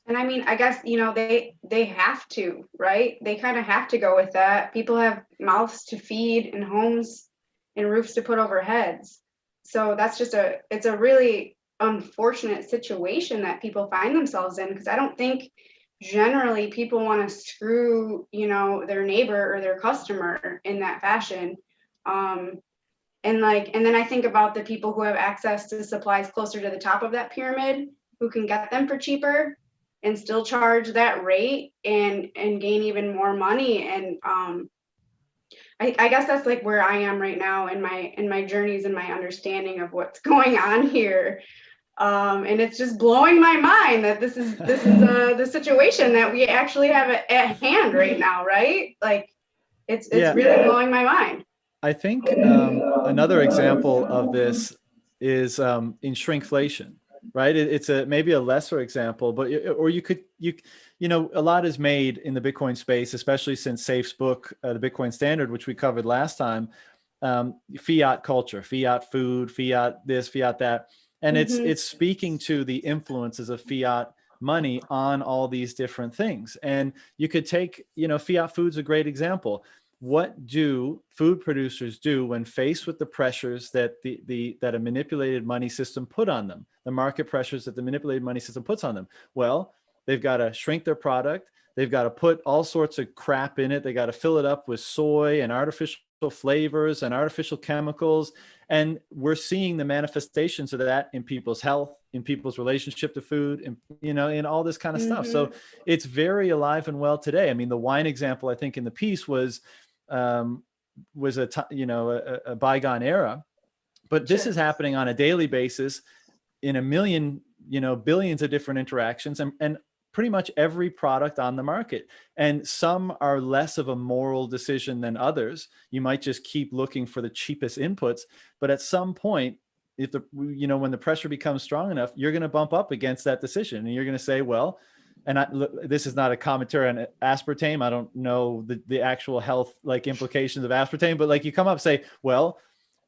And I mean, I guess, they have to, right? They kind of have to go with that. People have mouths to feed and homes and roofs to put over heads. So that's just it's a really unfortunate situation that people find themselves in, because I don't think generally people want to screw, their neighbor or their customer in that fashion. And then I think about the people who have access to supplies closer to the top of that pyramid, who can get them for cheaper and still charge that rate and gain even more money. And I guess that's like where I am right now in my journeys and my understanding of what's going on here. And it's just blowing my mind that this is the situation that we actually have at hand right now, right? Like it's really blowing my mind. I think another example of this is in shrinkflation, right? It's maybe a lesser example, but a lot is made in the Bitcoin space, especially since Safe's book, The Bitcoin Standard, which we covered last time. Fiat culture, fiat food, fiat this, fiat that, and it's speaking to the influences of fiat money on all these different things. And you could take, fiat food's a great example. What do food producers do when faced with the pressures that that a manipulated money system put on them, the market pressures that the manipulated money system puts on them? Well, they've got to shrink their product. They've got to put all sorts of crap in it. They got to fill it up with soy and artificial flavors and artificial chemicals. And we're seeing the manifestations of that in people's health, in people's relationship to food, and, in all this kind of stuff. So it's very alive and well today. I mean, the wine example, I think, in the piece was a bygone era, but this is happening on a daily basis in a million, billions of different interactions, and pretty much every product on the market. And some are less of a moral decision than others. You might just keep looking for the cheapest inputs, but at some point, if when the pressure becomes strong enough, you're going to bump up against that decision, and you're going to say, well, and this is not a commentary on aspartame. I don't know the actual health implications of aspartame, but you come up and say, well,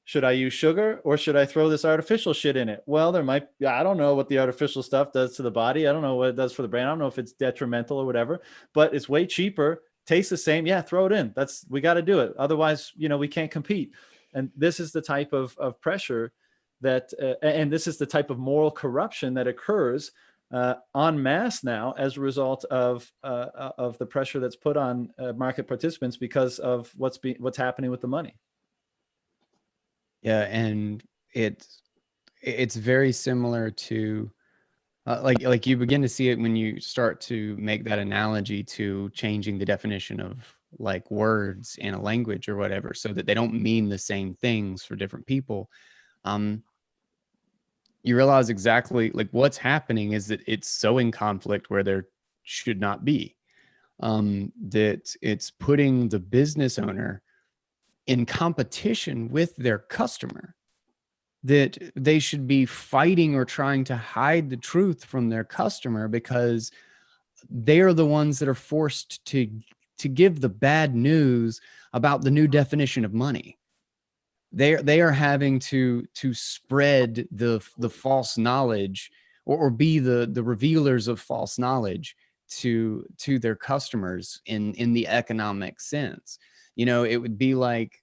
should I use sugar or should I throw this artificial shit in it? Well, I don't know what the artificial stuff does to the body. I don't know what it does for the brain. I don't know if it's detrimental or whatever, but it's way cheaper, tastes the same. Yeah, throw it in. We got to do it. Otherwise, we can't compete. And this is the type of pressure that, and this is the type of moral corruption that occurs en masse now as a result of the pressure that's put on market participants because of what's happening with the money. Yeah, and it's very similar to like you begin to see it when you start to make that analogy to changing the definition of words in a language or whatever, so that they don't mean the same things for different people. You realize exactly what's happening is that it's so in conflict where there should not be, that it's putting the business owner in competition with their customer, that they should be fighting or trying to hide the truth from their customer because they are the ones that are forced to give the bad news about the new definition of money. They are having to spread the false knowledge or be the revealers of false knowledge to their customers in the economic sense. It would be like,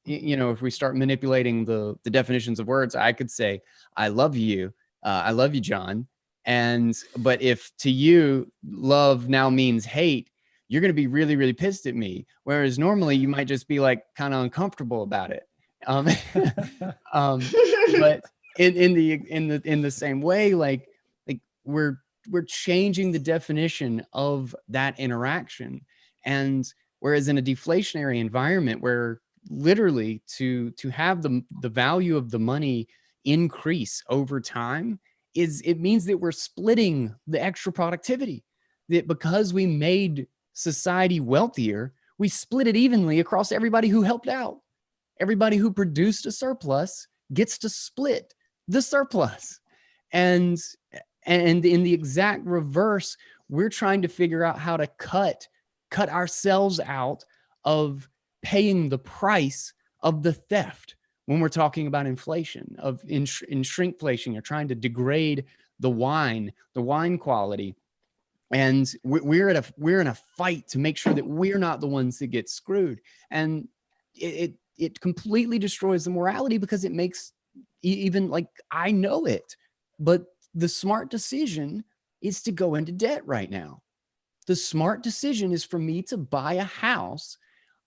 if we start manipulating the definitions of words, I could say, I love you, John. But if to you, love now means hate, you're going to be really, really pissed at me. Whereas normally you might just be like kind of uncomfortable about it. But in the same way, like we're changing the definition of that interaction. And whereas in a deflationary environment where literally to have the value of the money increase over time, it means that we're splitting the extra productivity, that because we made society wealthier, we split it evenly across everybody who helped out. Everybody who produced a surplus gets to split the surplus. And in the exact reverse, we're trying to figure out how to cut ourselves out of paying the price of the theft when we're talking about inflation, in shrinkflation. You're trying to degrade the wine quality. And we're in a fight to make sure that we're not the ones that get screwed. And it completely destroys the morality, because it makes, even like, I know it, but the smart decision is to go into debt right now. The smart decision is for me to buy a house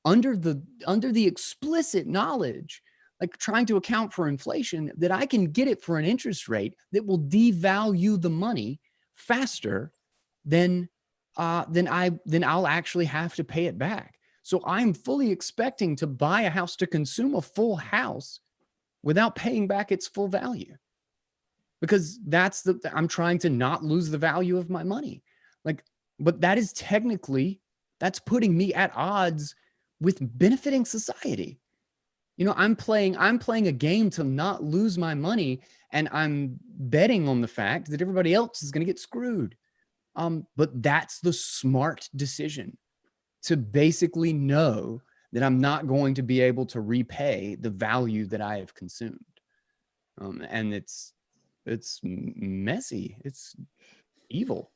under the explicit knowledge, like trying to account for inflation, that I can get it for an interest rate that will devalue the money faster than I'll actually have to pay it back. So I'm fully expecting to buy a house, to consume a full house without paying back its full value, because I'm trying to not lose the value of my money. Like, but that is that's putting me at odds with benefiting society. I'm playing a game to not lose my money, and I'm betting on the fact that everybody else is going to get screwed. But that's the smart decision, to basically know that I'm not going to be able to repay the value that I have consumed. And it's messy. It's evil.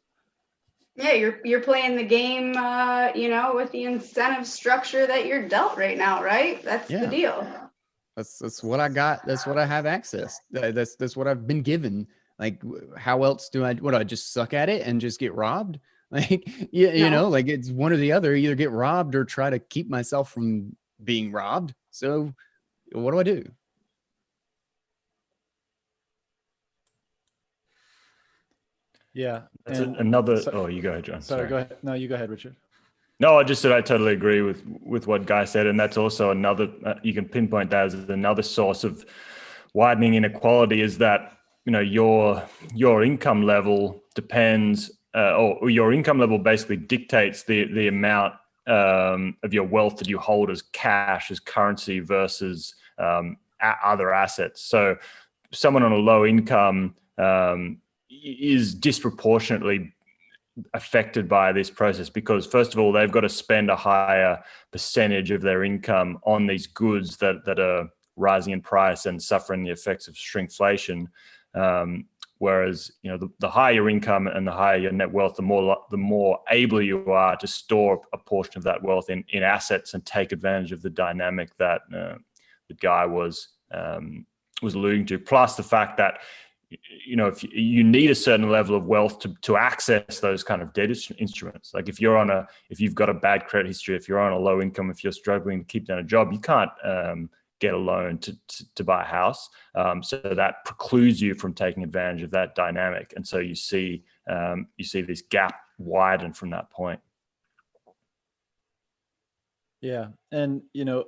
Yeah, you're playing the game, with the incentive structure that you're dealt right now, right? That's the deal. That's what I got. That's what I have access. That's what I've been given. Like, how else do I just suck at it and just get robbed? Like, like it's one or the other. Either get robbed or try to keep myself from being robbed. So what do I do? Yeah. That's another. Oh, you go ahead, John. Sorry, go ahead. No, you go ahead, Richard. No, I just said I totally agree with what Guy said, and that's also another. You can pinpoint that as another source of widening inequality, is that your income level depends, or your income level basically dictates the amount of your wealth that you hold as cash, as currency, versus other assets. So someone on a low income is disproportionately affected by this process, because first of all, they've got to spend a higher percentage of their income on these goods that are rising in price and suffering the effects of shrinkflation. Whereas, the higher your income and the higher your net wealth, the more able you are to store a portion of that wealth in assets and take advantage of the dynamic that the guy was alluding to. Plus the fact that, if you need a certain level of wealth to access those kind of debt instruments. Like if you've got a bad credit history, if you're on a low income, if you're struggling to keep down a job, you can't get a loan to buy a house. So that precludes you from taking advantage of that dynamic. And so you see this gap widen from that point. Yeah. And,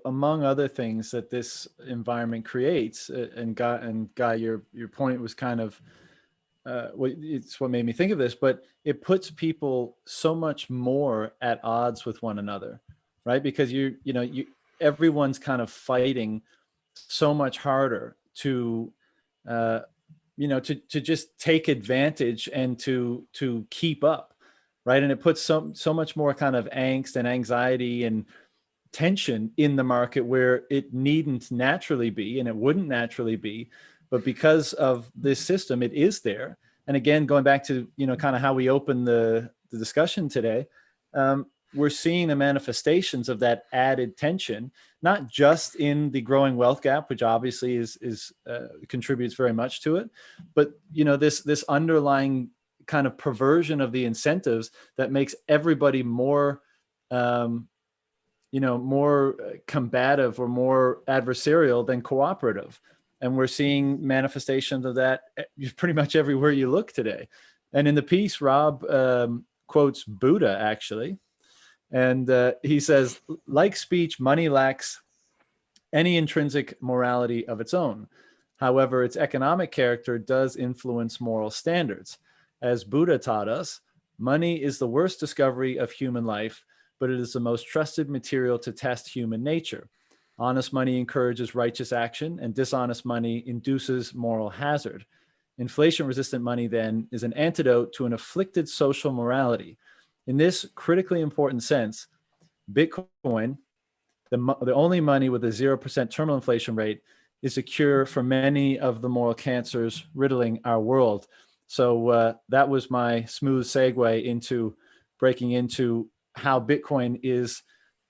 among other things that this environment creates, and Guy, your point was kind of, it's what made me think of this, but it puts people so much more at odds with one another, right? Because everyone's kind of fighting so much harder to just take advantage and to keep up, right? And it puts so much more kind of angst and anxiety and tension in the market where it needn't naturally be, and it wouldn't naturally be, but because of this system, it is there. And again, going back to, kind of how we opened the discussion today, we're seeing the manifestations of that added tension, not just in the growing wealth gap, which obviously is contributes very much to it, but this underlying kind of perversion of the incentives that makes everybody more more combative or more adversarial than cooperative. And we're seeing manifestations of that pretty much everywhere you look today. And in the piece, Rob quotes Buddha, actually. And he says, like speech, money lacks any intrinsic morality of its own. However, its economic character does influence moral standards. As Buddha taught us, money is the worst discovery of human life, but it is the most trusted material to test human nature. Honest money encourages righteous action, and dishonest money induces moral hazard. Inflation-resistant money, then, is an antidote to an afflicted social morality. In this critically important sense, Bitcoin, the only money with a 0% terminal inflation rate, is a cure for many of the moral cancers riddling our world. So that was my smooth segue into breaking into how Bitcoin is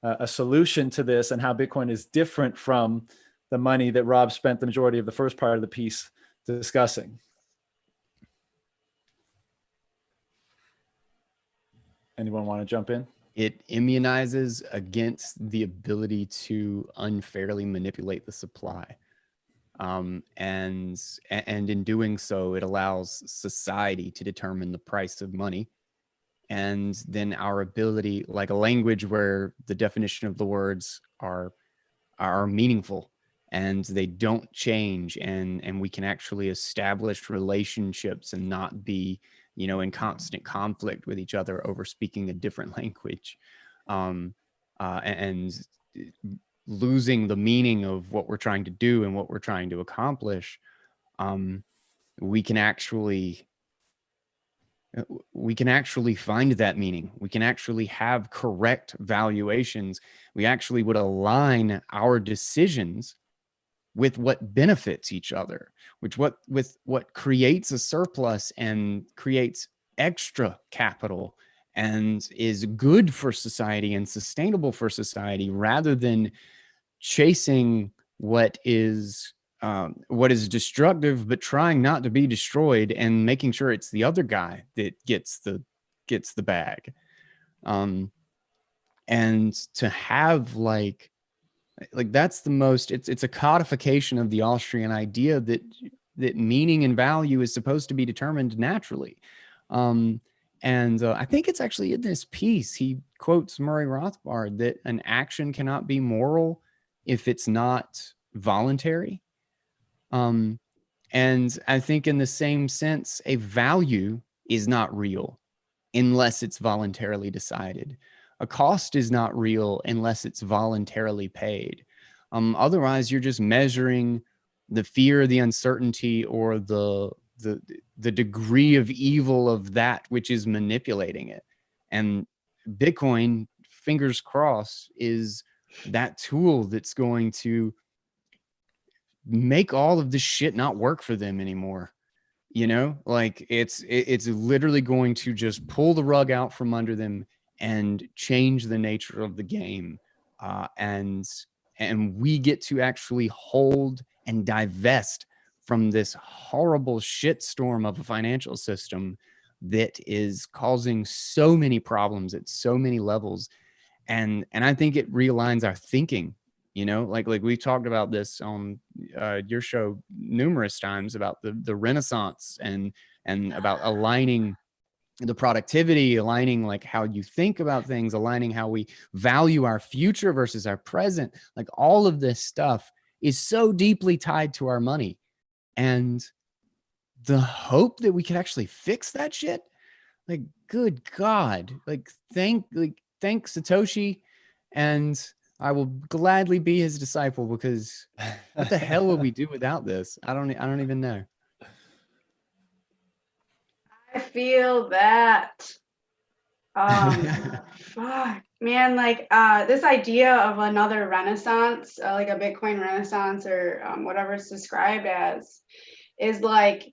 a solution to this, and how Bitcoin is different from the money that Rob spent the majority of the first part of the piece discussing. Anyone want to jump in? It immunizes against the ability to unfairly manipulate the supply. And in doing so, it allows society to determine the price of money. And then our ability, like a language where the definition of the words are meaningful and they don't change, and we can actually establish relationships and not be, in constant conflict with each other over speaking a different language, and losing the meaning of what we're trying to do and what we're trying to accomplish. We can actually find that meaning. We can actually have correct valuations. We actually would align our decisions with what benefits each other, with what creates a surplus and creates extra capital and is good for society and sustainable for society, rather than chasing what is destructive, but trying not to be destroyed and making sure it's the other guy that gets the bag. And to have like that's the most, it's a codification of the Austrian idea that meaning and value is supposed to be determined naturally. I think it's actually in this piece, he quotes Murray Rothbard that an action cannot be moral if it's not voluntary. And I think in the same sense, a value is not real unless it's voluntarily decided. A cost is not real unless it's voluntarily paid. Otherwise, you're just measuring the fear, the uncertainty, or the degree of evil of that which is manipulating it. And Bitcoin, fingers crossed, is that tool that's going to make all of this shit not work for them anymore. Like it's literally going to just pull the rug out from under them and change the nature of the game. And we get to actually hold and divest from this horrible shitstorm of a financial system that is causing so many problems at so many levels. And I think it realigns our thinking, like we've talked about this on your show numerous times about the Renaissance and about aligning the productivity, aligning like how you think about things, aligning how we value our future versus our present. Like all of this stuff is so deeply tied to our money, and the hope that we can actually fix that shit. Like, good God, thank Satoshi, and I will gladly be his disciple, because what the hell would we do without this? I don't even know. I feel that. Fuck, man, this idea of another renaissance, like a Bitcoin renaissance, or whatever it's described as, is like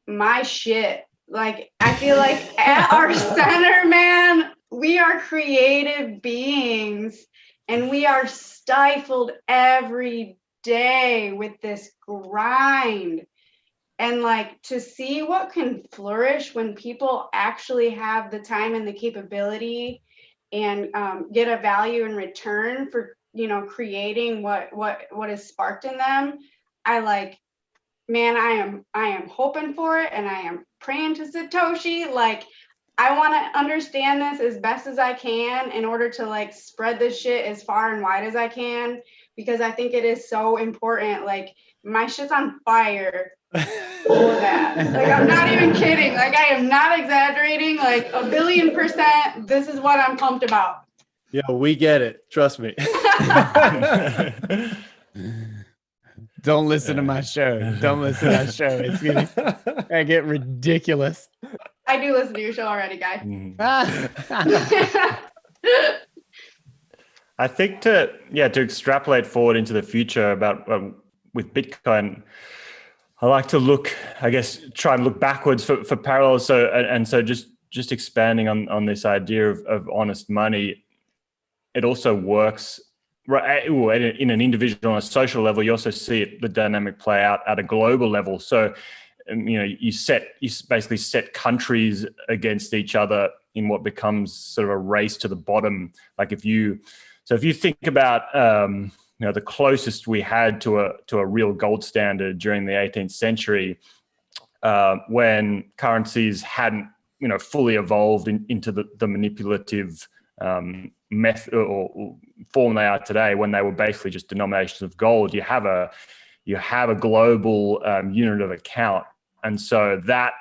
my shit. Like, I feel like at our center, man, we are creative beings and we are stifled every day with this grind. And like, to see what can flourish when people actually have the time and the capability and get a value in return for, you know, creating what is sparked in them. I like, man, I am hoping for it, and I am praying to Satoshi. Like, I want to understand this as best as I can in order to like spread this shit as far and wide as I can, because I think it is so important. Like, my shit's on fire for that. Like, I'm not even kidding. Like, I am not exaggerating. Like, 1,000,000,000%, this is what I'm pumped about. Yeah, we get it. Trust me. Don't listen to my show. Don't listen to my show. It's gonna get ridiculous. I do listen to your show already, guy. I think to extrapolate forward into the future about with Bitcoin, I like to look, I guess, try and look backwards for parallels. So just expanding on this idea of honest money, it also works right in an individual, on a social level. You also see the dynamic play out at a global level. So, you know, you basically set countries against each other in what becomes sort of a race to the bottom. Like if you think about, you know, the closest we had to a real gold standard during the 18th century, when currencies hadn't, you know, fully evolved into the manipulative method or form they are today, when they were basically just denominations of gold. You have a global unit of account, and so that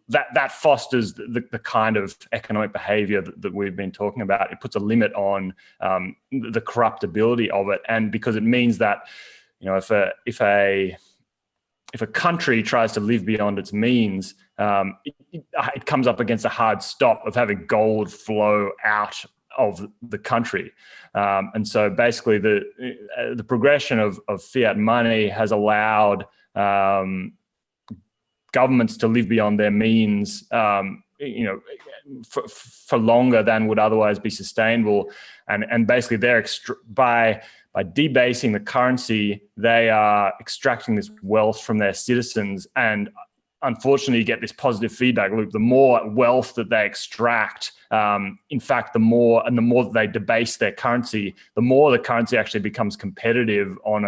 that fosters the kind of economic behavior that we've been talking about. It puts a limit on the corruptibility of it, and because it means that, you know, if a country tries to live beyond its means, it comes up against a hard stop of having gold flow out of the country. And so basically the progression of fiat money has allowed governments to live beyond their means, you know, for longer than would otherwise be sustainable. And basically by debasing the currency, they are extracting this wealth from their citizens. And unfortunately, you get this positive feedback loop. The more wealth that they extract, in fact, the more that they debase their currency, the more the currency actually becomes competitive on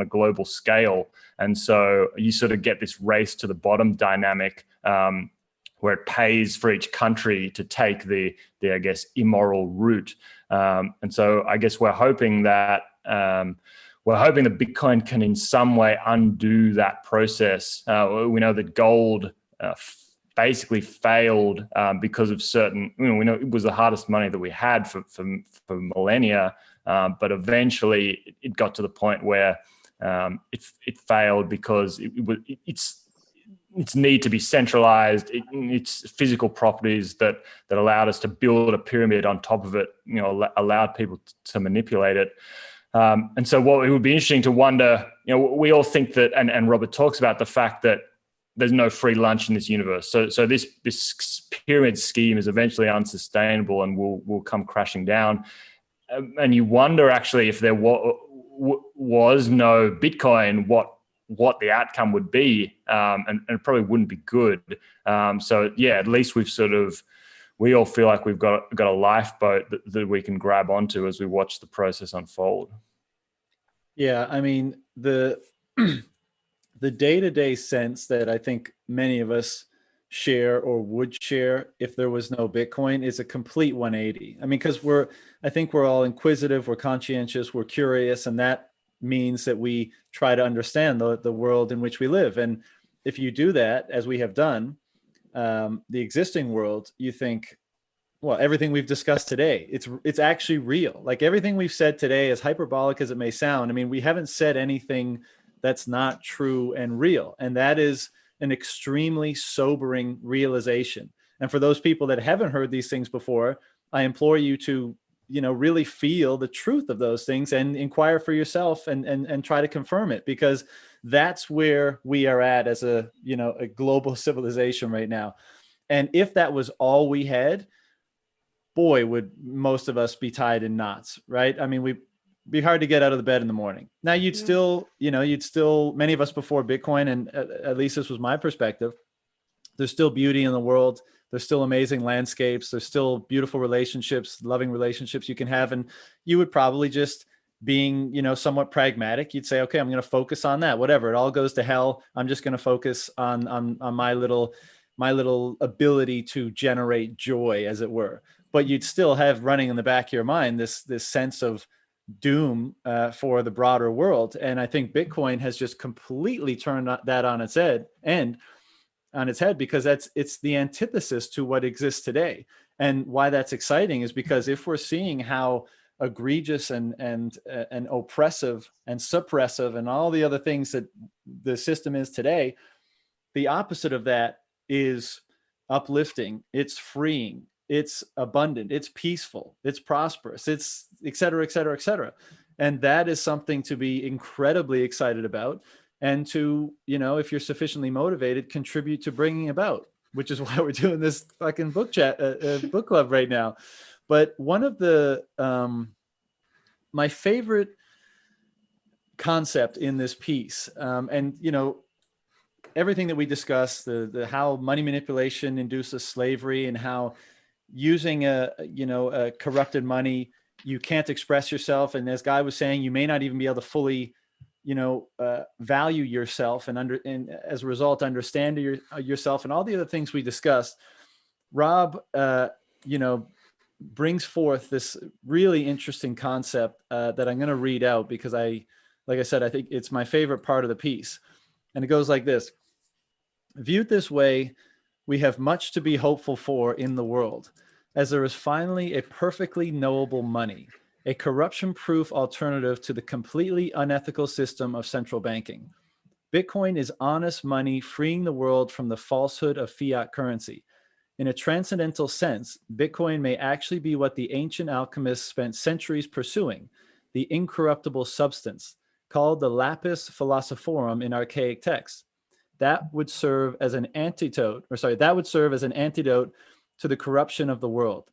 a global scale. And so you sort of get this race to the bottom dynamic, where it pays for each country to take the I guess, immoral route. And so I guess we're hoping that Bitcoin can in some way undo that process. We know that gold basically failed because of certain, you know, we know it was the hardest money that we had for millennia, but eventually it got to the point where it failed because its need to be centralized, its physical properties that allowed us to build a pyramid on top of it, you know, allowed people to manipulate it. And so what it would be interesting to wonder, you know, we all think that, and Robert talks about the fact that there's no free lunch in this universe. So this pyramid scheme is eventually unsustainable and will come crashing down. And you wonder actually if there was no Bitcoin, what the outcome would be, and it probably wouldn't be good. So yeah, at least we all feel like we've got a lifeboat that we can grab onto as we watch the process unfold. Yeah, I mean, the day-to-day sense that I think many of us share or would share if there was no Bitcoin is a complete 180. I mean, because I think we're all inquisitive, we're conscientious, we're curious, and that means that we try to understand the world in which we live. And if you do that, as we have done, the existing world, you think, well, everything we've discussed today, it's actually real. Like everything we've said today, as hyperbolic as it may sound, I mean, we haven't said anything that's not true and real. And that is an extremely sobering realization. And for those people that haven't heard these things before, I implore you to, you know, really feel the truth of those things and inquire for yourself and try to confirm it, because That's where we are at as a global civilization right now. And if that was all we had, boy, would most of us be tied in knots, right? I mean, we'd be hard to get out of the bed in the morning. Now you'd still, many of us before Bitcoin, and at least this was my perspective, there's still beauty in the world. There's still amazing landscapes. There's still beautiful relationships, loving relationships you can have. And you would probably just, being, somewhat pragmatic, you'd say, okay, I'm going to focus on that. Whatever, it all goes to hell. I'm just going to focus on my little ability to generate joy, as it were. But you'd still have running in the back of your mind this sense of doom for the broader world. And I think Bitcoin has just completely turned that on its head, because it's the antithesis to what exists today. And why that's exciting is because if we're seeing how egregious and oppressive and suppressive and all the other things that the system is today, the opposite of that is uplifting, it's freeing, it's abundant, it's peaceful, it's prosperous, it's et cetera, et cetera, et cetera. And that is something to be incredibly excited about, and to, if you're sufficiently motivated, contribute to bringing about, which is why we're doing this fucking book club right now. But one of the, my favorite concept in this piece, and, everything that we discussed, the how money manipulation induces slavery, and how using a corrupted money, you can't express yourself. And as Guy was saying, you may not even be able to fully, value yourself, and as a result, understand yourself, and all the other things we discussed. Rob, brings forth this really interesting concept that I'm going to read out, because like I said, I think it's my favorite part of the piece. And it goes like this: viewed this way, we have much to be hopeful for in the world, as there is finally a perfectly knowable money, a corruption-proof alternative to the completely unethical system of central banking. Bitcoin is honest money, freeing the world from the falsehood of fiat currency. In a transcendental sense, Bitcoin may actually be what the ancient alchemists spent centuries pursuing, the incorruptible substance, called the lapis philosophorum in archaic texts. That would serve as an antidote to the corruption of the world.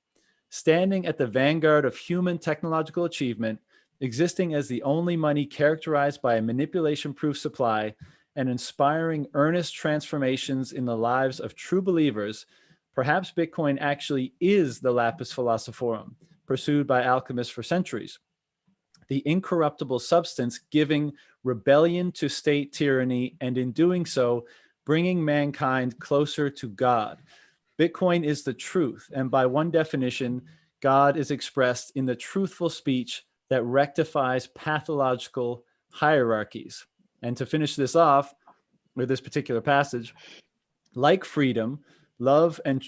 Standing at the vanguard of human technological achievement, existing as the only money characterized by a manipulation-proof supply, and inspiring earnest transformations in the lives of true believers, perhaps Bitcoin actually is the lapis philosophorum pursued by alchemists for centuries. The incorruptible substance giving rebellion to state tyranny, and in doing so, bringing mankind closer to God. Bitcoin is the truth, and by one definition, God is expressed in the truthful speech that rectifies pathological hierarchies. And to finish this off with this particular passage, like freedom, love, and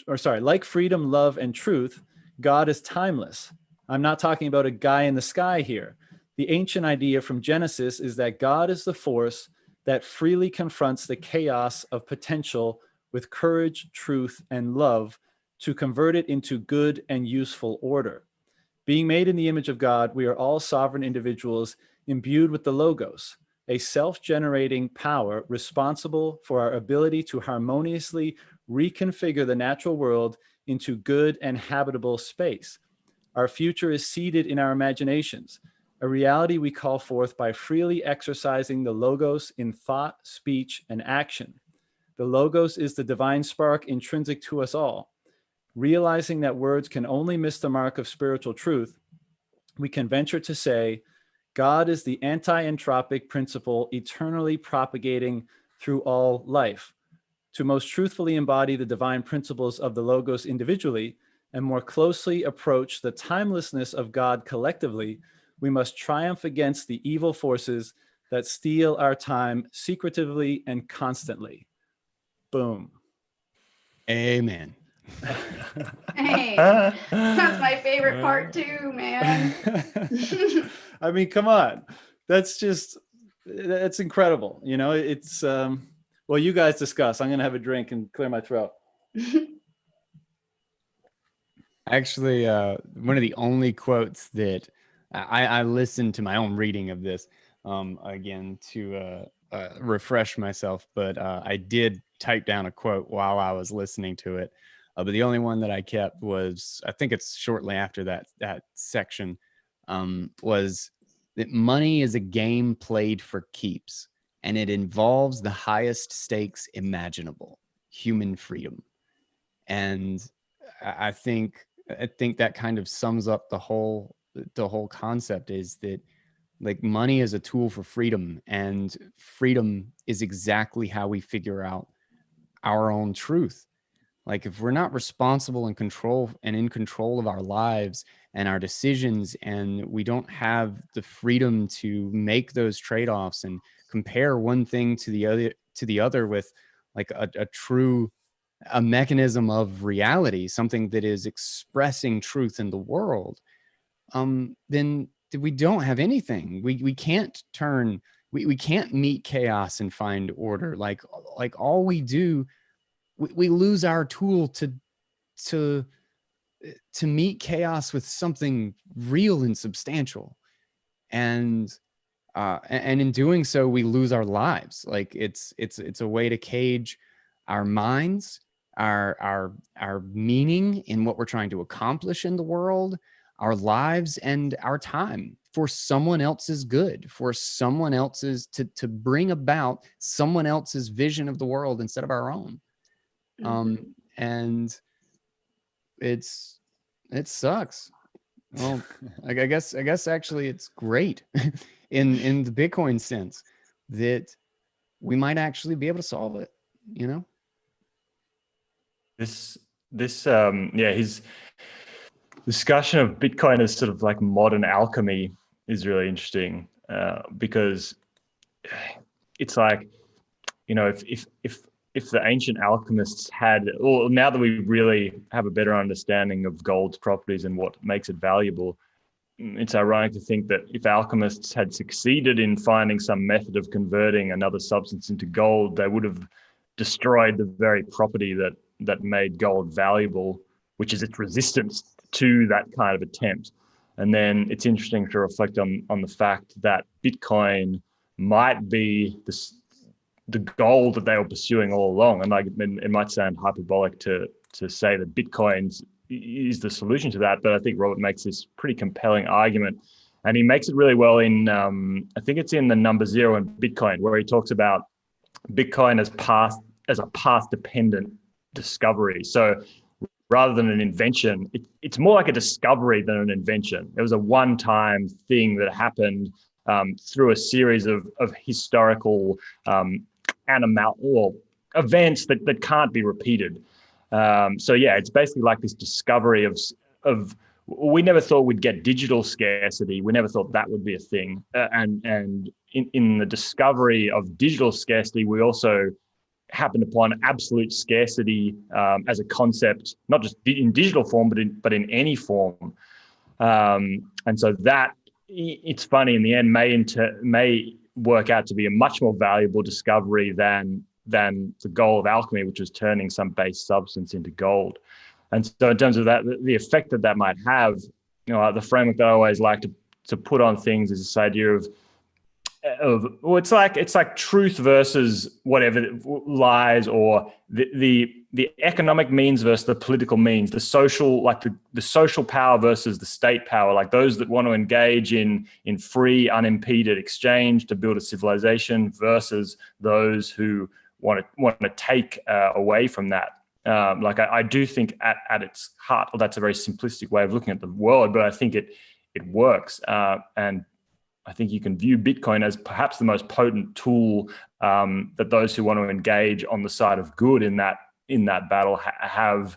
truth, God is timeless. I'm not talking about a guy in the sky here. The ancient idea from Genesis is that God is the force that freely confronts the chaos of potential with courage, truth, and love to convert it into good and useful order. Being made in the image of God, we are all sovereign individuals imbued with the Logos, a self-generating power responsible for our ability to harmoniously reconfigure the natural world into good and habitable space. Our future is seated in our imaginations, a reality we call forth by freely exercising the Logos in thought, speech, and action. The Logos is the divine spark intrinsic to us all. Realizing that words can only miss the mark of spiritual truth, we can venture to say, God is the anti-entropic principle eternally propagating through all life. To most truthfully embody the divine principles of the Logos individually, and more closely approach the timelessness of God collectively, we must triumph against the evil forces that steal our time secretively and constantly. Boom. Amen. Hey, that's my favorite part too, man. I mean, come on. That's incredible. It's, well, you guys discuss. I'm going to have a drink and clear my throat. Actually, one of the only quotes that I listened to my own reading of this again to refresh myself, but I did type down a quote while I was listening to it. But the only one that I kept was, I think it's shortly after that section, was that money is a game played for keeps, and it involves the highest stakes imaginable, human freedom. And I think that kind of sums up the whole concept, is that like money is a tool for freedom, and freedom is exactly how we figure out our own truth. Like if we're not responsible and in control of our lives and our decisions, and we don't have the freedom to make those trade-offs and compare one thing to the other with like a mechanism of reality, something that is expressing truth in the world, then we don't have anything. We can't we can't meet chaos and find order. Like all we do, we lose our tool to meet chaos with something real and substantial. And in doing so, we lose our lives. Like it's a way to cage our minds, our meaning in what we're trying to accomplish in the world, our lives and our time for someone else's good, for someone else's to bring about someone else's vision of the world instead of our own. And it sucks. Well, I guess actually it's great in the Bitcoin sense that we might actually be able to solve it, you know? His discussion of Bitcoin as sort of like modern alchemy is really interesting, because it's like, you know, if the ancient alchemists had, or now that we really have a better understanding of gold's properties and what makes it valuable, it's ironic to think that if alchemists had succeeded in finding some method of converting another substance into gold, they would have destroyed the very property that made gold valuable, which is its resistance to that kind of attempt. And then it's interesting to reflect on the fact that Bitcoin might be the goal that they were pursuing all along. And like it might sound hyperbolic to say that Bitcoin is the solution to that, but I think Robert makes this pretty compelling argument, and he makes it really well in I think it's in the number 0 in Bitcoin, where he talks about Bitcoin as a path dependent discovery. So rather than an invention, it's more like a discovery than an invention. It was a one-time thing that happened through a series of historical events that can't be repeated. So yeah, it's basically like this discovery of we never thought we'd get digital scarcity. We never thought that would be a thing. And in the discovery of digital scarcity, we also happened upon absolute scarcity as a concept, not just in digital form, but in any form. And so that, it's funny, in the end may work out to be a much more valuable discovery than the goal of alchemy, which was turning some base substance into gold. And so in terms of that, the effect that might have, you know, the framework that I always like to put on things is this idea of well, it's like truth versus whatever lies, or the economic means versus the political means, the social, like the social power versus the state power, like those that want to engage in free, unimpeded exchange to build a civilization versus those who want to take away from that. Like I do think at its heart, well, that's a very simplistic way of looking at the world, but I think it works, and I think you can view Bitcoin as perhaps the most potent tool that those who want to engage on the side of good in that battle have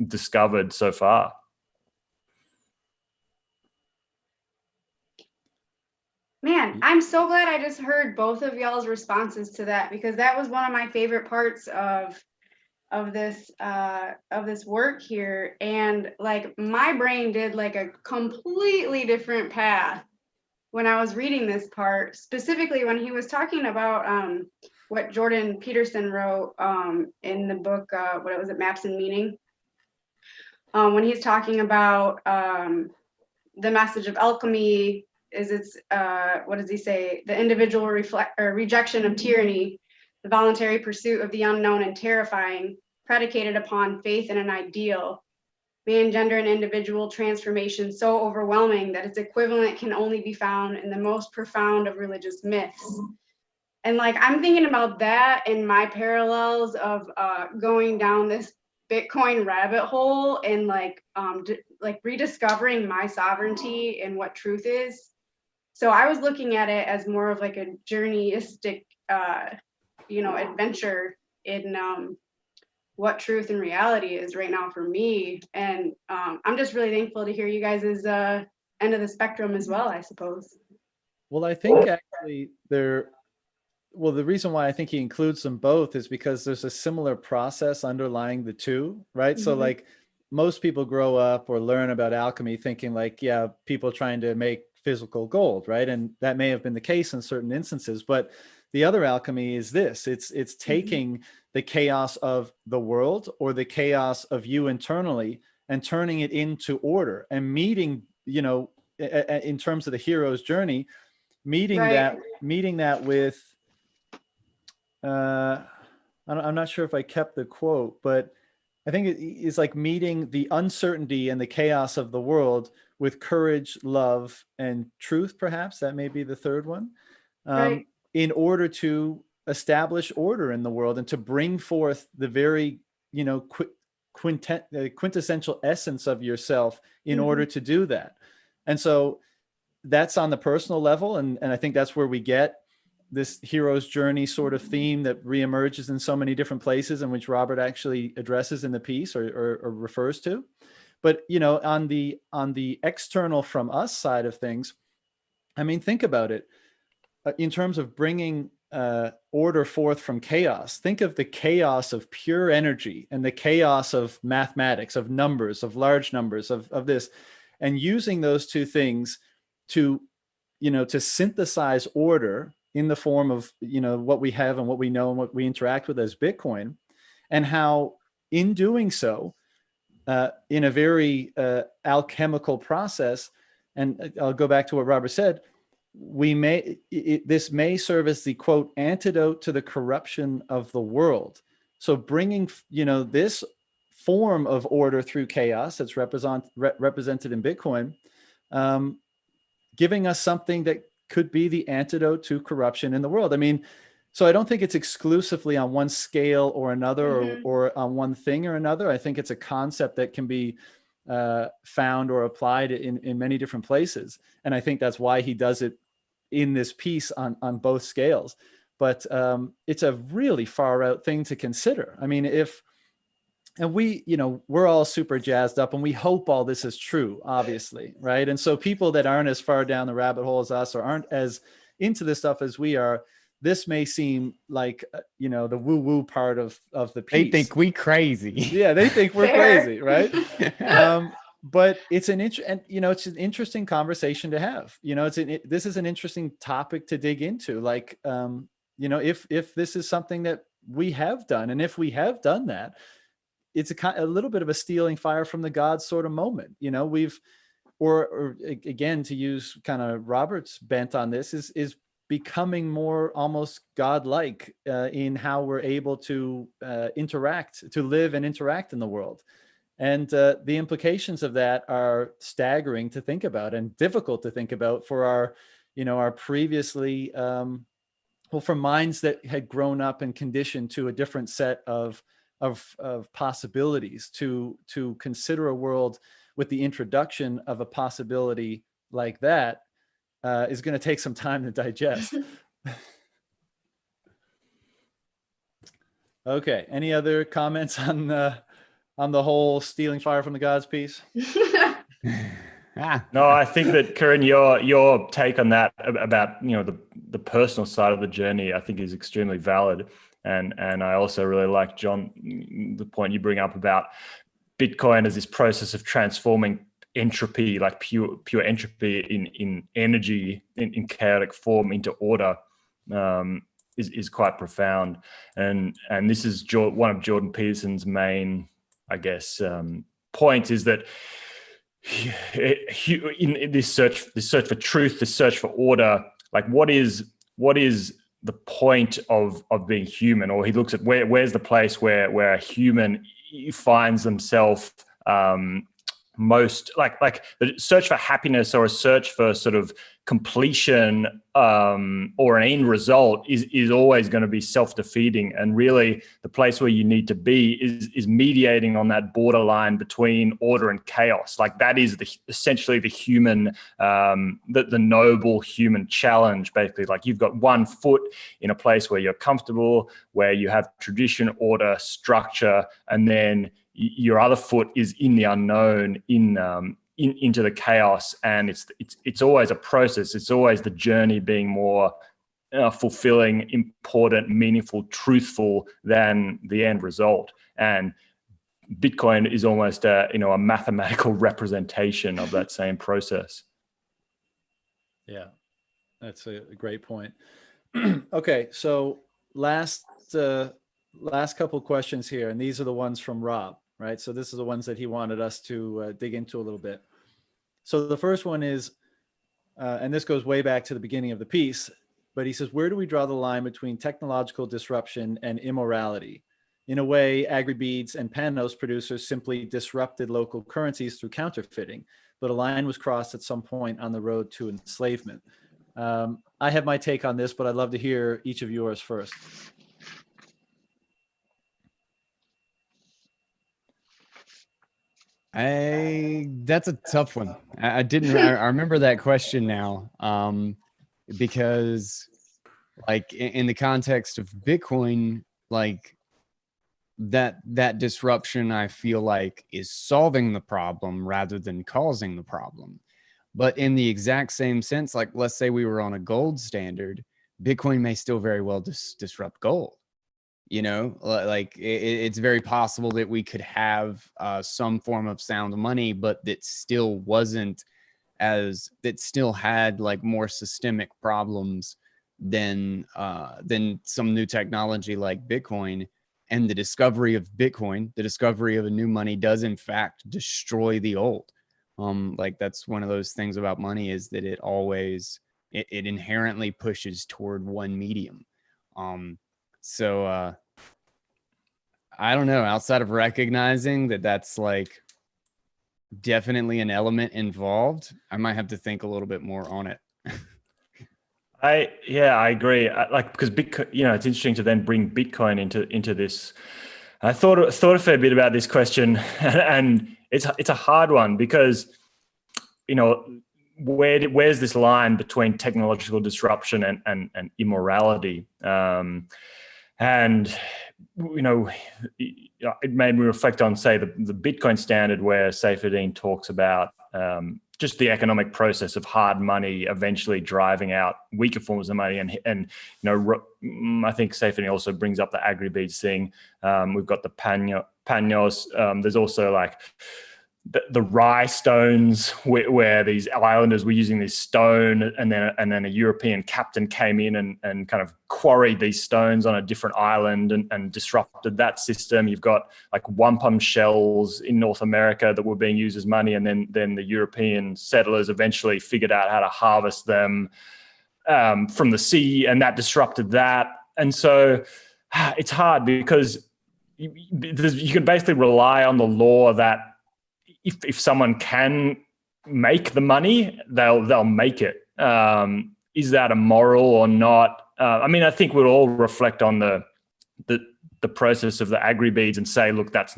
discovered so far. Man, I'm so glad I just heard both of y'all's responses to that, because that was one of my favorite parts of this work here. And like my brain did like a completely different path when I was reading this part, specifically when he was talking about what Jordan Peterson wrote in the book, what was it, Maps and Meaning? When he's talking about the message of alchemy is its what does he say? The individual rejection of tyranny, the voluntary pursuit of the unknown and terrifying, predicated upon faith in an ideal, may engender an individual transformation so overwhelming that its equivalent can only be found in the most profound of religious myths. And like, I'm thinking about that in my parallels of going down this Bitcoin rabbit hole and like rediscovering my sovereignty and what truth is. So I was looking at it as more of like a journeyistic, adventure in what truth and reality is right now for me. And I'm just really thankful to hear you guys' end of the spectrum as well, I suppose. Well, I think actually the reason why I think he includes them both is because there's a similar process underlying the two, right? Mm-hmm. So like most people grow up or learn about alchemy thinking like, yeah, people trying to make physical gold, right? And that may have been the case in certain instances, but the other alchemy is this, it's taking mm-hmm. the chaos of the world or the chaos of you internally and turning it into order and meeting, in terms of the hero's journey, meeting right. that with, I'm not sure if I kept the quote, but I think it's like meeting the uncertainty and the chaos of the world with courage, love, and truth, perhaps. That may be the third one, right. in order to establish order in the world and to bring forth the very, quintessential essence of yourself in mm-hmm. order to do that. And so that's on the personal level. And I think that's where we get this hero's journey sort of theme that reemerges in so many different places, and which Robert actually addresses in the piece or refers to. But, on the external from us side of things, I mean, think about it in terms of bringing order forth from chaos. Think of the chaos of pure energy and the chaos of mathematics, of numbers, of large numbers, of this, and using those two things to synthesize order in the form of, what we have and what we know and what we interact with as Bitcoin, and how in doing so, in a very alchemical process, and I'll go back to what Robert said, this may serve as the quote antidote to the corruption of the world. So bringing, this form of order through chaos that's represented in Bitcoin, giving us something that could be the antidote to corruption in the world. I mean, so I don't think it's exclusively on one scale or another, mm-hmm. or on one thing or another. I think it's a concept that can be found or applied in many different places. And I think that's why he does it in this piece on both scales. But it's a really far out thing to consider. I mean, and we, we're all super jazzed up and we hope all this is true, obviously, right? And so people that aren't as far down the rabbit hole as us or aren't as into this stuff as we are, this may seem like, the woo-woo part of the piece. They think we crazy. Yeah, they think we're crazy, right? But it's it's an interesting conversation to have. This is an interesting topic to dig into. Like, if this is something that we have done, and if we have done that, it's a little bit of a stealing fire from the gods sort of moment. Or again, to use kind of Robert's bent on this, is becoming more almost godlike in how we're able to live and interact in the world. And the implications of that are staggering to think about and difficult to think about for our previously, for minds that had grown up and conditioned to a different set of possibilities, to consider a world with the introduction of a possibility like that is going to take some time to digest. Okay. Any other comments on the whole stealing fire from the gods piece? No, I think that, Corinne, your take on that about the personal side of the journey, I think is extremely valid. And I also really like, John, the point you bring up about Bitcoin as this process of transforming entropy, like pure entropy in energy, in chaotic form into order, is quite profound. And this is one of Jordan Peterson's main, I guess, points, is that in this search for truth, this search for order, like what is the point of being human? Or he looks at where's the place where a human finds themselves most like the search for happiness or a search for sort of completion or an end result is always going to be self-defeating. And really the place where you need to be is mediating on that borderline between order and chaos. Like that is essentially the human, the noble human challenge, basically. Like you've got one foot in a place where you're comfortable, where you have tradition, order, structure, and then your other foot is in the unknown, into the chaos. And it's always a process. It's always the journey being more fulfilling, important, meaningful, truthful than the end result. And Bitcoin is almost a mathematical representation of that same process. Yeah, that's a great point. Okay, so last couple questions here, and these are the ones from Rob, right? So this is the ones that he wanted us to dig into a little bit. So the first one is, and this goes way back to the beginning of the piece, but he says, where do we draw the line between technological disruption and immorality? In a way, AgriBeads and Panos producers simply disrupted local currencies through counterfeiting, but a line was crossed at some point on the road to enslavement. I have my take on this, but I'd love to hear each of yours first. That's a tough one. I remember that question now, because like in the context of Bitcoin, like that disruption, I feel like is solving the problem rather than causing the problem. But in the exact same sense, like let's say we were on a gold standard, Bitcoin may still very well disrupt gold. Like it's very possible that we could have some form of sound money, but that still had like more systemic problems than some new technology like Bitcoin. And the discovery of Bitcoin, the discovery of a new money, does in fact destroy the old. Like that's one of those things about money, is that it inherently pushes toward one medium. So I don't know, outside of recognizing that that's like definitely an element involved, I might have to think a little bit more on it. I agree. Because Bitcoin, it's interesting to then bring Bitcoin into this. I thought a fair bit about this question, and it's a hard one because, where's this line between technological disruption and immorality? And it made me reflect on, say, the Bitcoin standard, where Saifedean talks about just the economic process of hard money eventually driving out weaker forms of money. And I think Saifedean also brings up the AgriBeads thing. We've got the Panos. There's also like the rye stones, where these islanders were using this stone, and then a European captain came in and kind of quarried these stones on a different island and disrupted that system. You've got like wampum shells in North America that were being used as money, and then the European settlers eventually figured out how to harvest them from the sea, and that disrupted that. And so it's hard because you can basically rely on the law that if someone can make the money, they'll make it. Is that immoral or not? I think we'll all reflect on the process of the AgriBeads and say, look, that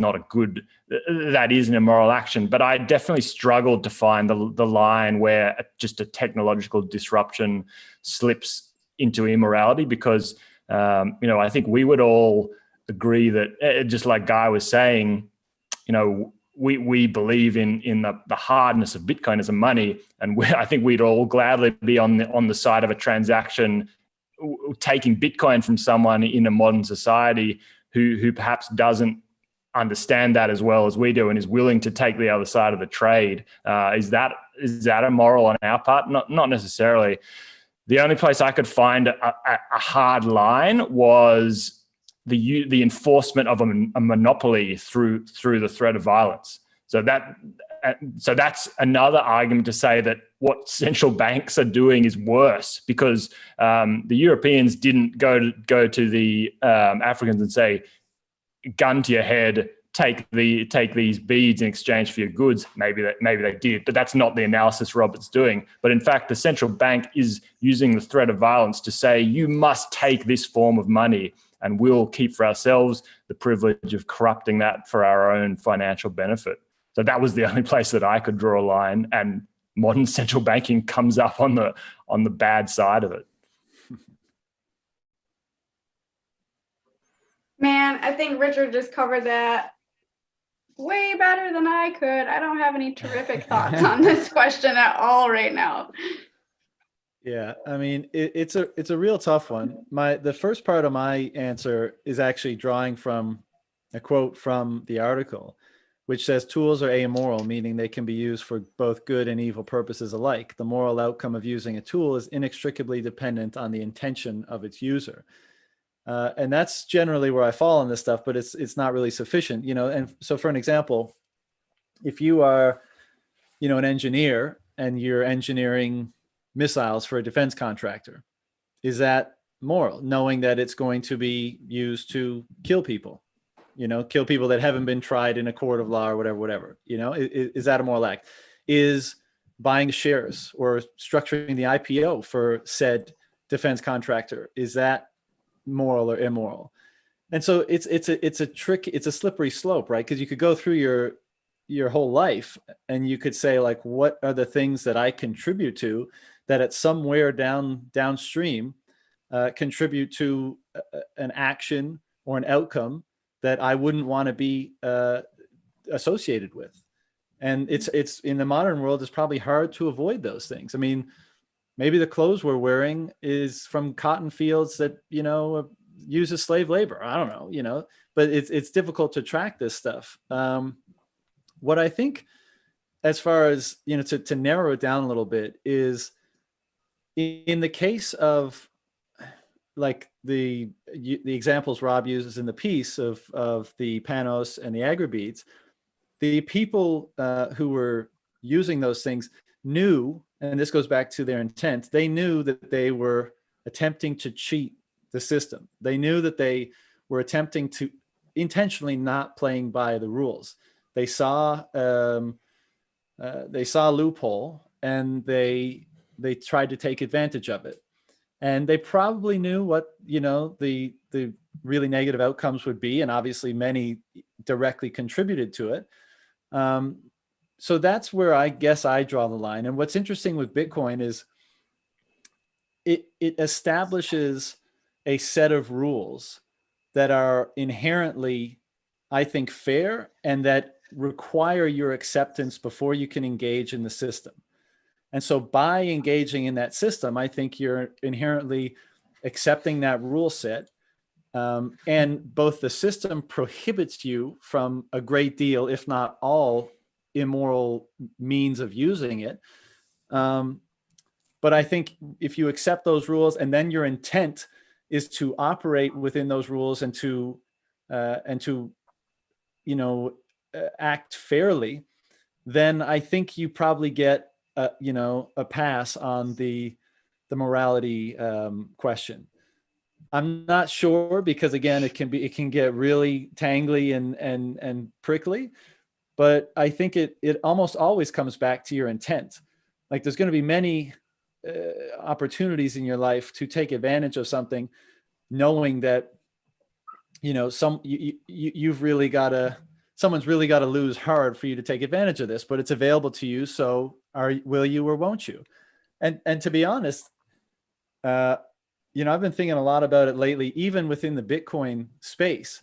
is an immoral action. But I definitely struggled to find the line where just a technological disruption slips into immorality, because I think we would all agree that, just like Guy was saying, we believe in the hardness of Bitcoin as a money, and I think we'd all gladly be on the side of a transaction taking Bitcoin from someone in a modern society who perhaps doesn't understand that as well as we do and is willing to take the other side of the trade. Is that immoral on our part? Not necessarily. The only place I could find a hard line was the enforcement of a monopoly through the threat of violence. So that, so that's another argument to say that what central banks are doing is worse, because the Europeans didn't go to the Africans and say, gun to your head, take these beads in exchange for your goods. Maybe they did, but that's not the analysis Robert's doing. But in fact, the central bank is using the threat of violence to say, you must take this form of money, and we'll keep for ourselves the privilege of corrupting that for our own financial benefit. So that was the only place that I could draw a line, and modern central banking comes up on the bad side of it. Man, I think Richard just covered that way better than I could. I don't have any terrific thoughts on this question at all right now. Yeah, I mean, it's a real tough one. The first part of my answer is actually drawing from a quote from the article, which says tools are amoral, meaning they can be used for both good and evil purposes alike. The moral outcome of using a tool is inextricably dependent on the intention of its user. And that's generally where I fall on this stuff, but it's not really sufficient, And so, for an example, if you are, an engineer and you're engineering missiles for a defense contractor, is that moral, knowing that it's going to be used to kill people, kill people that haven't been tried in a court of law or whatever, is that a moral act? Is buying shares or structuring the IPO for said defense contractor, is that moral or immoral? And so it's a trick, it's a slippery slope, right? Because you could go through your whole life and you could say, like, what are the things that I contribute to that at somewhere downstream contribute to an action or an outcome that I wouldn't want to be associated with. And it's in the modern world, it's probably hard to avoid those things. I mean, maybe the clothes we're wearing is from cotton fields that, uses slave labor. I don't know, but it's difficult to track this stuff. What I think, as far as, to narrow it down a little bit, is in the case of, like, the examples Rob uses in the piece of the Panos and the agribeads, the people who were using those things knew, and this goes back to their intent, they knew that they were attempting to cheat the system. They knew that they were attempting to intentionally not playing by the rules. They saw a loophole, and they tried to take advantage of it. And they probably knew what, the really negative outcomes would be. And obviously many directly contributed to it. So that's where I guess I draw the line. And what's interesting with Bitcoin is it establishes a set of rules that are inherently, I think, fair, and that require your acceptance before you can engage in the system. And so by engaging in that system, I think you're inherently accepting that rule set. And both the system prohibits you from a great deal, if not all, immoral means of using it. But I think if you accept those rules, and then your intent is to operate within those rules and to act fairly, then I think you probably get a pass on the morality question. I'm not sure, because again, it can get really tangly and prickly, but I think it almost always comes back to your intent. Like, there's going to be many opportunities in your life to take advantage of something, knowing that someone's really got to lose hard for you to take advantage of this, but it's available to you. So will you or won't you? And to be honest, I've been thinking a lot about it lately, even within the Bitcoin space.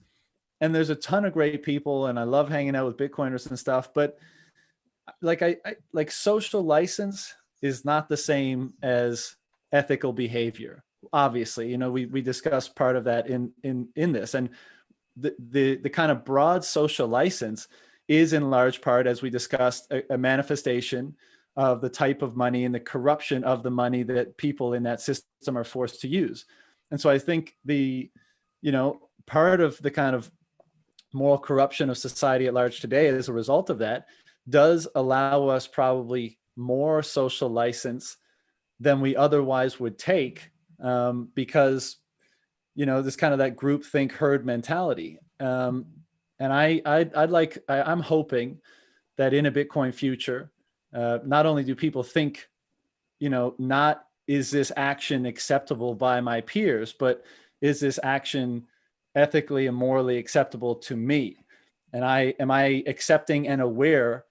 And there's a ton of great people, and I love hanging out with Bitcoiners and stuff. But like social license is not the same as ethical behavior. Obviously, we discussed part of that in this, and the kind of broad social license is in large part, as we discussed, a manifestation of the type of money and the corruption of the money that people in that system are forced to use. And so I think part of the kind of moral corruption of society at large today as a result of that does allow us probably more social license than we otherwise would take, because, there's kind of that group think herd mentality. And I'm hoping that in a Bitcoin future, not only do people think, not is this action acceptable by my peers, but is this action ethically and morally acceptable to me? And am I accepting and aware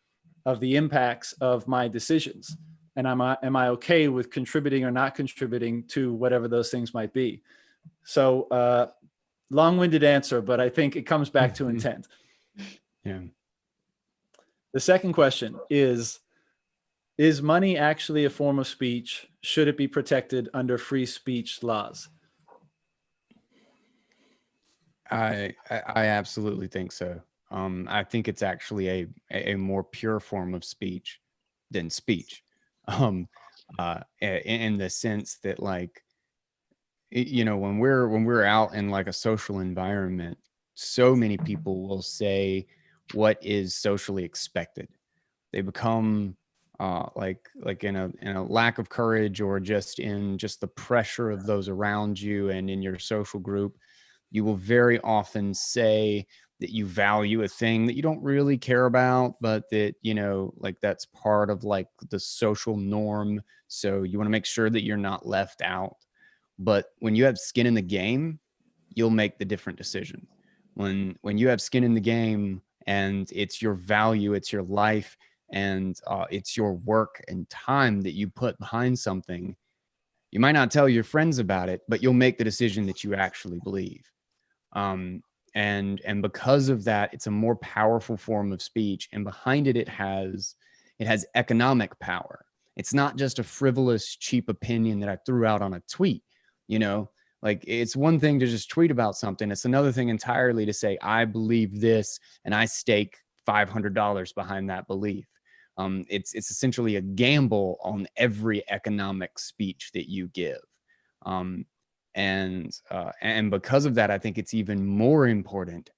of the impacts of my decisions? And am I okay with contributing or not contributing to whatever those things might be? So long-winded answer, but I think it comes back to intent. Yeah. The second question is money actually a form of speech? Should it be protected under free speech laws? I absolutely think so. I think it's actually a more pure form of speech than speech. In the sense that, like, when we're out in like a social environment, so many people will say what is socially expected. They become like in a lack of courage, or just in just the pressure of those around you and in your social group, you will very often say that you value a thing that you don't really care about, but that, like, that's part of like the social norm. So you want to make sure that you're not left out. But when you have skin in the game, you'll make the different decision. When you have skin in the game and it's your value, it's your life, and it's your work and time that you put behind something, you might not tell your friends about it, but you'll make the decision that you actually believe. And because of that, it's a more powerful form of speech, and behind it, it has economic power. It's not just a frivolous, cheap opinion that I threw out on a tweet. Like, it's one thing to just tweet about something. It's another thing entirely to say, I believe this, and I stake $500 behind that belief. It's essentially a gamble on every economic speech that you give. And because of that, I think it's even more important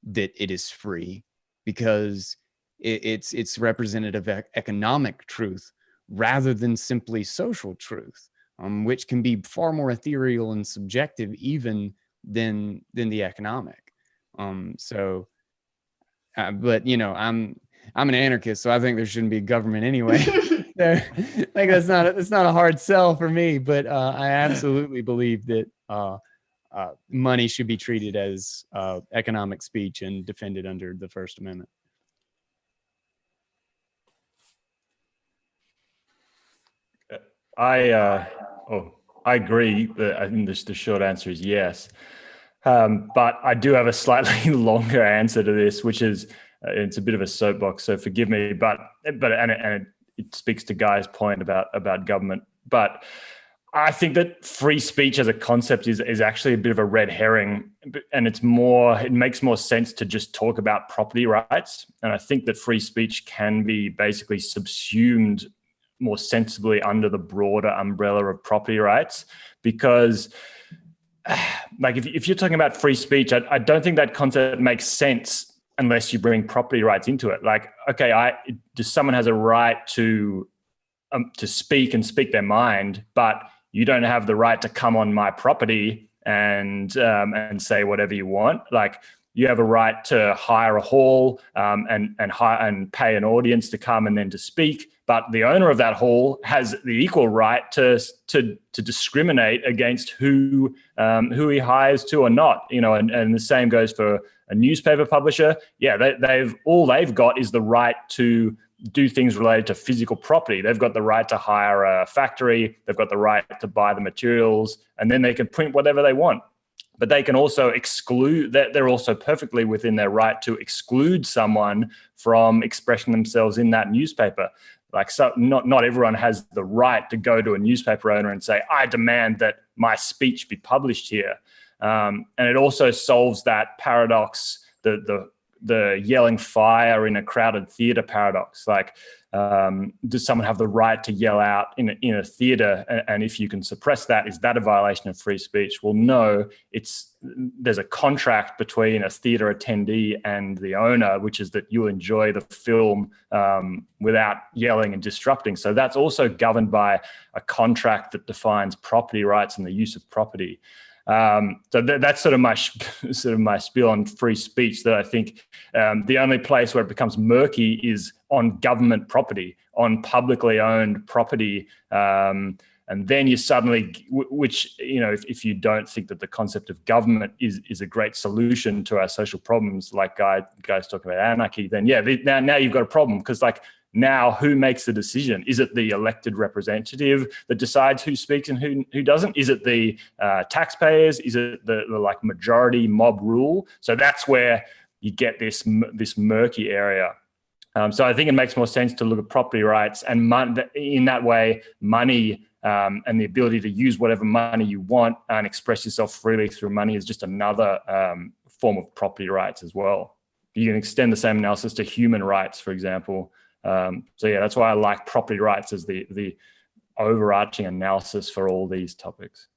that it is free, because it's representative of economic truth rather than simply social truth, which can be far more ethereal and subjective even than the economic. But I'm an anarchist, so I think there shouldn't be government anyway. So, like, that's not a hard sell for me, but I absolutely believe that money should be treated as economic speech and defended under the First Amendment. I agree. I think the short answer is yes. But I do have a slightly longer answer to this, which is it's a bit of a soapbox, so forgive me. But it speaks to Guy's point about government. But I think that free speech as a concept is actually a bit of a red herring, and it makes more sense to just talk about property rights. And I think that free speech can be basically subsumed more sensibly under the broader umbrella of property rights, because like if you're talking about free speech, I don't think that concept makes sense unless you bring property rights into it. Like, okay, does someone has a right to speak and speak their mind, but you don't have the right to come on my property and say whatever you want. Like, you have a right to hire a hall and pay an audience to come and then to speak, but the owner of that hall has the equal right to discriminate against who he hires to or not. And the same goes for a newspaper publisher. Yeah, they've got is the right to do things related to physical property. They've got the right to hire a factory. They've got the right to buy the materials, and then they can print whatever they want. But they can also exclude that. They're also perfectly within their right to exclude someone from expressing themselves in that newspaper. Like, so not everyone has the right to go to a newspaper owner and say, I demand that my speech be published here. And it also solves that paradox, the the yelling fire in a crowded theater paradox. Like, does someone have the right to yell out in a theater? And if you can suppress that, is that a violation of free speech? Well, no, there's a contract between a theater attendee and the owner, which is that you enjoy the film without yelling and disrupting. So that's also governed by a contract that defines property rights and the use of property. So that's sort of my spiel on free speech, that I think the only place where it becomes murky is on government property, on publicly owned property. And then you suddenly, which, if you don't think that the concept of government is a great solution to our social problems, like guys talking about anarchy, then now you've got a problem, because now who makes the decision? Is it the elected representative that decides who speaks and who doesn't? Is it the taxpayers? Is it the like majority mob rule? So that's where you get this murky area. So I think it makes more sense to look at property rights, and in that way, money and the ability to use whatever money you want and express yourself freely through money is just another form of property rights as well. You can extend the same analysis to human rights, for example. So yeah, that's why I like property rights as the overarching analysis for all these topics.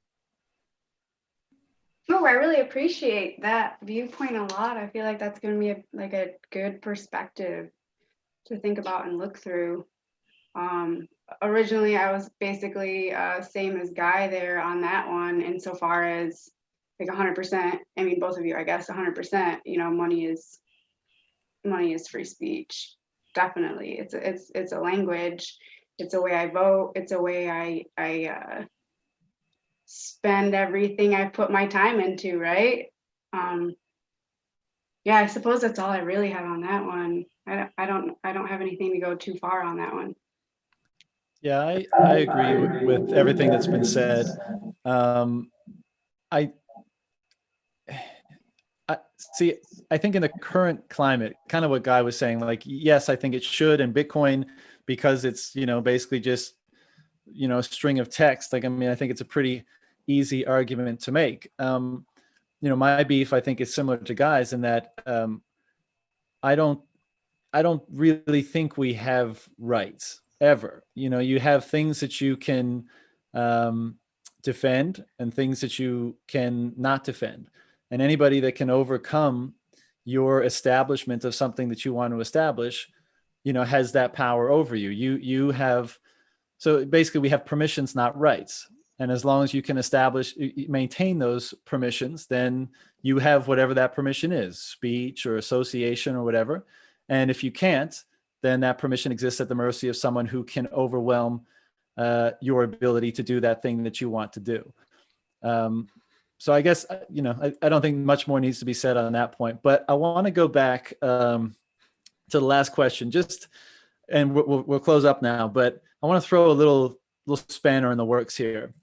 Oh, I really appreciate that viewpoint a lot. I feel like that's going to be a good perspective to think about and look through. Originally, I was basically same as Guy there on that one, insofar as like 100%. I mean, both of you, I guess, 100%. Money is free speech. Definitely, it's a language. It's a way I vote. It's a way I spend everything I put my time into. Right. Yeah, I suppose that's all I really have on that one. I don't have anything to go too far on that one. Yeah, I agree with everything that's been said. I see. I think in the current climate, kind of what Guy was saying, like, yes, I think it should, and Bitcoin, because it's, basically just, a string of text. Like, I mean, I think it's a pretty easy argument to make. My beef, I think, is similar to Guy's in that I don't really think we have rights ever. You have things that you can defend and things that you can not defend. And anybody that can overcome your establishment of something that you want to establish, has that power over you. You have, so basically we have permissions, not rights. And as long as you can maintain those permissions, then you have whatever that permission is, speech or association or whatever. And if you can't, then that permission exists at the mercy of someone who can overwhelm your ability to do that thing that you want to do. So I guess, I don't think much more needs to be said on that point, but I want to go back to the last question, and we'll close up now, but I want to throw a little spanner in the works here.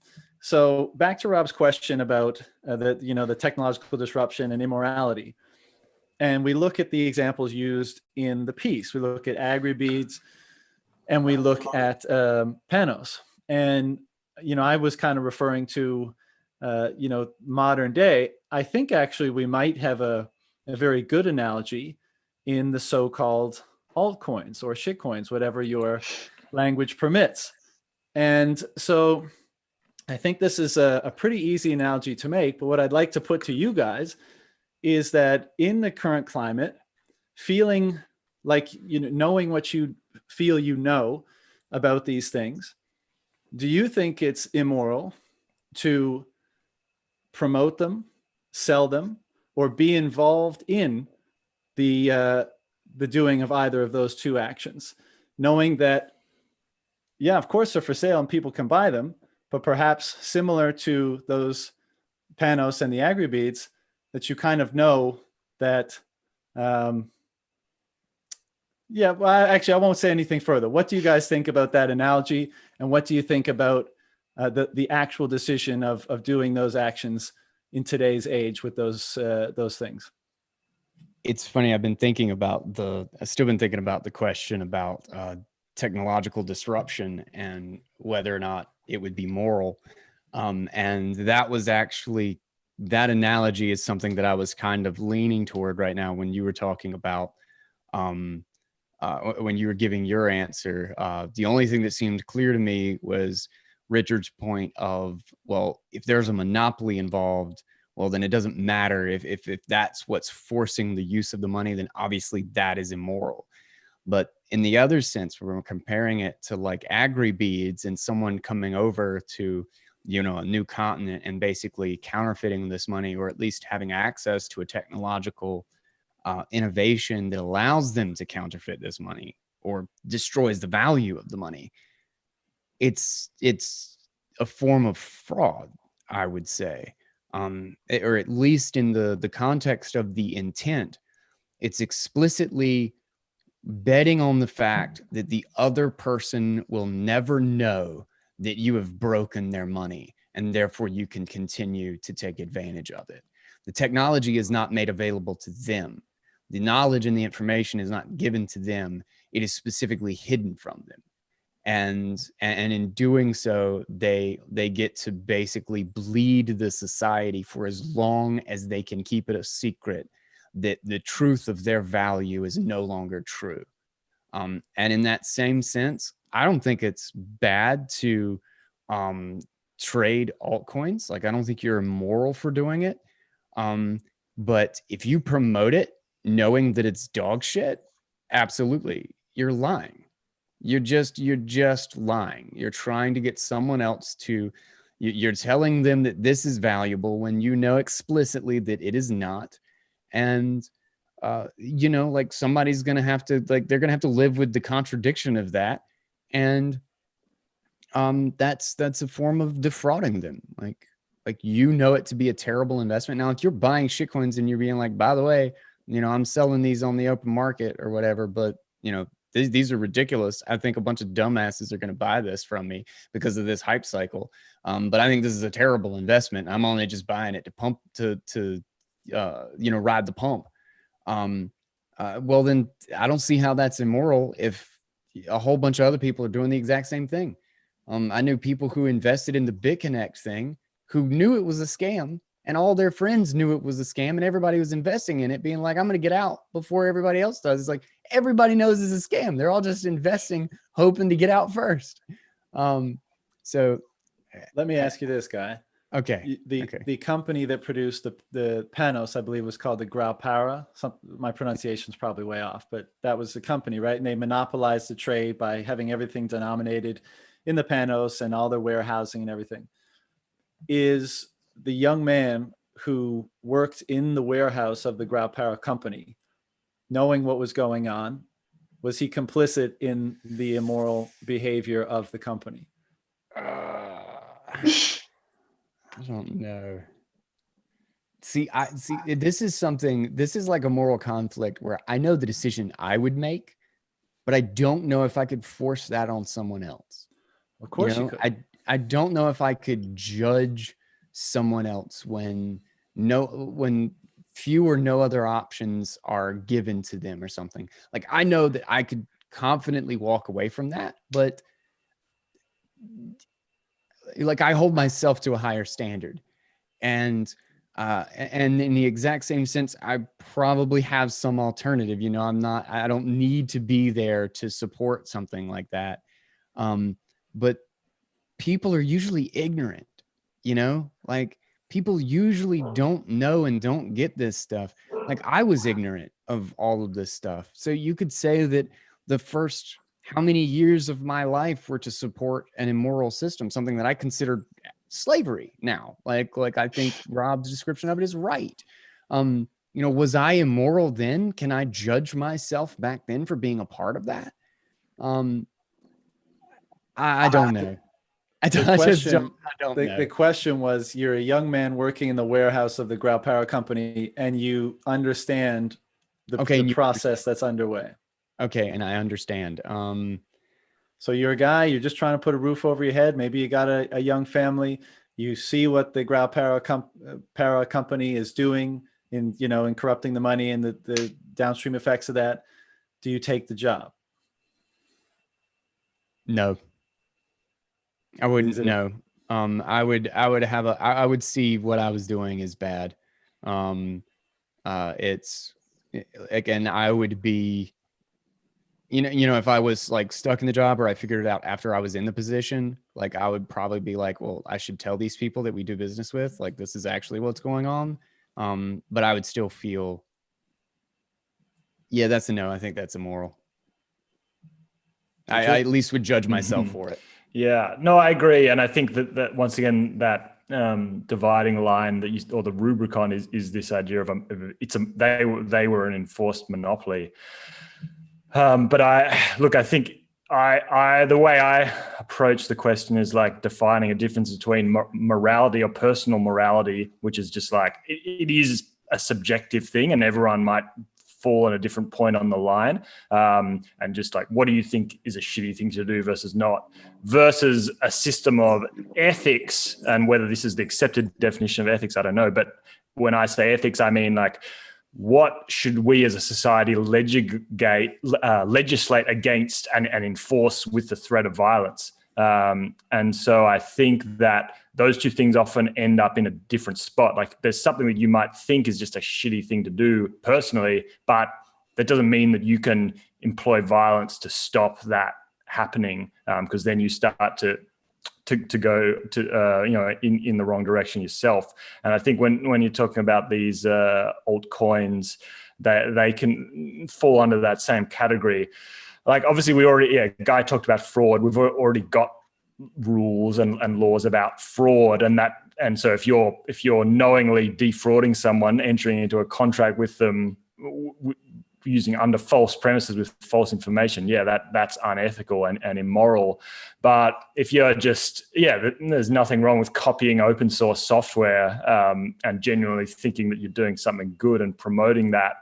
So back to Rob's question about the technological disruption and immorality. And we look at the examples used in the piece. We look at agribeads and we look at Panos. And, I was kind of referring to, modern day. I think actually we might have a very good analogy in the so-called altcoins or shitcoins, whatever your language permits. And so I think this is a pretty easy analogy to make, but what I'd like to put to you guys is that in the current climate, feeling like, knowing what you feel about these things, do you think it's immoral to promote them, sell them, or be involved in the doing of either of those two actions, knowing that, yeah, of course they're for sale and people can buy them, but perhaps similar to those Panos and the agribeads, that you kind of know that, well, actually, I won't say anything further. What do you guys think about that analogy? And what do you think about the actual decision of doing those actions in today's age with those things? It's funny. I've still been thinking about the question about technological disruption and whether or not it would be moral. And that was actually that analogy is something that I was kind of leaning toward right now when you were talking about, when you were giving your answer. The only thing that seemed clear to me was Richard's point of, well, if there's a monopoly involved, well, then it doesn't matter if that's what's forcing the use of the money, then obviously that is immoral. But in the other sense, when we're comparing it to like agri-beads and someone coming over to, you know, a new continent and basically counterfeiting this money, or at least having access to a technological innovation that allows them to counterfeit this money or destroys the value of the money, it's a form of fraud, I would say. Or at least in the context of the intent, it's explicitly betting on the fact that the other person will never know that you have broken their money, and therefore you can continue to take advantage of it. The technology is not made available to them. The knowledge and the information is not given to them. It is specifically hidden from them. And in doing so, they get to basically bleed the society for as long as they can keep it a secret that the truth of their value is no longer true. And in that same sense, I don't think it's bad to trade altcoins. Like, I don't think you're immoral for doing it. But if you promote it knowing that it's dog shit, absolutely, you're lying. You're just lying. You're trying to get someone else to, you're telling them that this is valuable when you know explicitly that it is not. And, you know, like somebody's going to have to, like, they're going to have to live with the contradiction of that. And that's a form of defrauding them. Like, you know it to be a terrible investment. Now, if you're buying shitcoins and you're being like, by the way, you know, I'm selling these on the open market or whatever, but, you know, these are ridiculous. I think a bunch of dumbasses are going to buy this from me because of this hype cycle. But I think this is a terrible investment. I'm only just buying it to pump to you know, ride the pump. Well, then I don't see how that's immoral if a whole bunch of other people are doing the exact same thing. I knew people who invested in the BitConnect thing who knew it was a scam, and all their friends knew it was a scam, and everybody was investing in it being like, I'm going to get out before everybody else does. It's like, everybody knows it's a scam. They're all just investing, hoping to get out first. So let me ask you this, Guy. Okay. The company that produced the Panos, I believe, was called the Graupara. My pronunciation is probably way off, but that was the company, right? And they monopolized the trade by having everything denominated in the Panos and all their warehousing and everything. Is the young man who worked in the warehouse of the Graupara company, knowing what was going on, was he complicit in the immoral behavior of the company? I don't know. See, this is like a moral conflict where I know the decision I would make, but I don't know if I could force that on someone else. Of course you could. I don't know if I could judge someone else when few or no other options are given to them or something. Like, I know that I could confidently walk away from that, but like, I hold myself to a higher standard. And in the exact same sense, I probably have some alternative. You know, I don't need to be there to support something like that. But people are usually ignorant, you know, like, people usually don't know and don't get this stuff. Like, I was ignorant of all of this stuff. So you could say that the first how many years of my life were to support an immoral system, something that I considered slavery now. Like I think Rob's description of it is right. You know, was I immoral then? Can I judge myself back then for being a part of that? I don't know. The question was, you're a young man working in the warehouse of the Graupara company, and you understand the process that's underway. Okay, and I understand. So you're a guy, you're just trying to put a roof over your head. Maybe you got a young family. You see what the Graupara company is doing in corrupting the money and the downstream effects of that. Do you take the job? No. I wouldn't. No. I would see what I was doing as bad. It's again, I would be, if I was like stuck in the job or I figured it out after I was in the position, like I would probably be like, well, I should tell these people that we do business with, like, this is actually what's going on. But I would still feel, yeah, that's a no. I think that's immoral. I at least would judge myself for it. Yeah, no, I agree, and I think that once again that dividing line or the Rubicon is this idea of they were an enforced monopoly. But I think the way I approach the question is like defining a difference between morality or personal morality, which is just like it is a subjective thing, and everyone might fall at a different point on the line, and just like, what do you think is a shitty thing to do versus not, versus a system of ethics. And whether this is the accepted definition of ethics, I don't know, but when I say ethics, I mean like, what should we as a society legislate against and enforce with the threat of violence? And so I think that those two things often end up in a different spot. Like there's something that you might think is just a shitty thing to do personally, but that doesn't mean that you can employ violence to stop that happening, because then you start to go to in the wrong direction yourself. And I think when you're talking about these altcoins, they can fall under that same category. Like obviously Guy talked about fraud. We've already got rules and laws about fraud, and so if you're knowingly defrauding someone, entering into a contract with them using under false premises with false information, that's unethical and immoral. But if you're there's nothing wrong with copying open source software and genuinely thinking that you're doing something good and promoting that.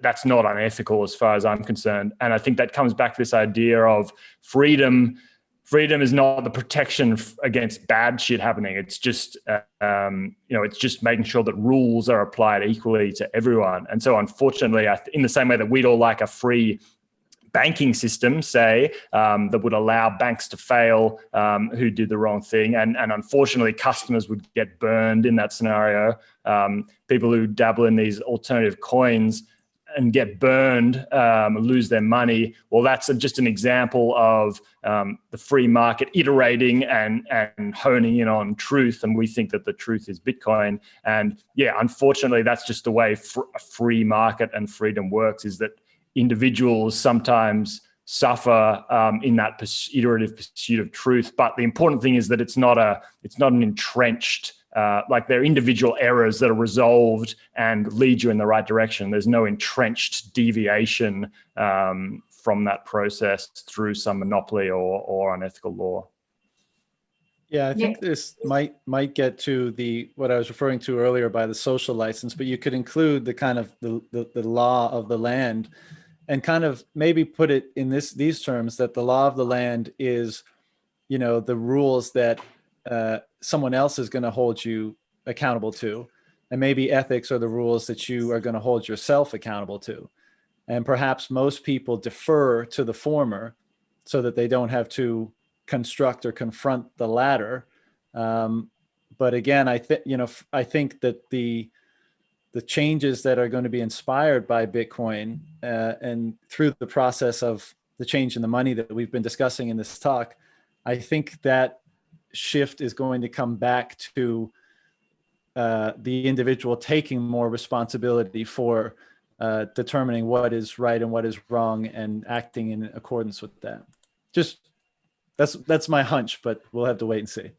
That's not unethical as far as I'm concerned. And I think that comes back to this idea of freedom. Freedom is not the protection against bad shit happening. It's just, it's just making sure that rules are applied equally to everyone. And so unfortunately, in the same way that we'd all like a free banking system, say, that would allow banks to fail who did the wrong thing. And unfortunately, customers would get burned in that scenario. People who dabble in these alternative coins and get burned, lose their money. Well, that's just an example of the free market iterating and honing in on truth. And we think that the truth is Bitcoin. And unfortunately, that's just the way a free market and freedom works, is that individuals sometimes suffer in that iterative pursuit of truth. But the important thing is that it's not an entrenched, like they're individual errors that are resolved and lead you in the right direction. There's no entrenched deviation from that process through some monopoly or unethical law. Yeah, I think this might get to what I was referring to earlier by the social license, but you could include the kind of the law of the land, and kind of maybe put it in these terms, that the law of the land is, the rules that someone else is going to hold you accountable to, and maybe ethics are the rules that you are going to hold yourself accountable to. And perhaps most people defer to the former so that they don't have to construct or confront the latter. But again, I think that the changes that are going to be inspired by Bitcoin and through the process of the change in the money that we've been discussing in this talk, I think that shift is going to come back to the individual taking more responsibility for determining what is right and what is wrong and acting in accordance with that. Just that's my hunch, but we'll have to wait and see.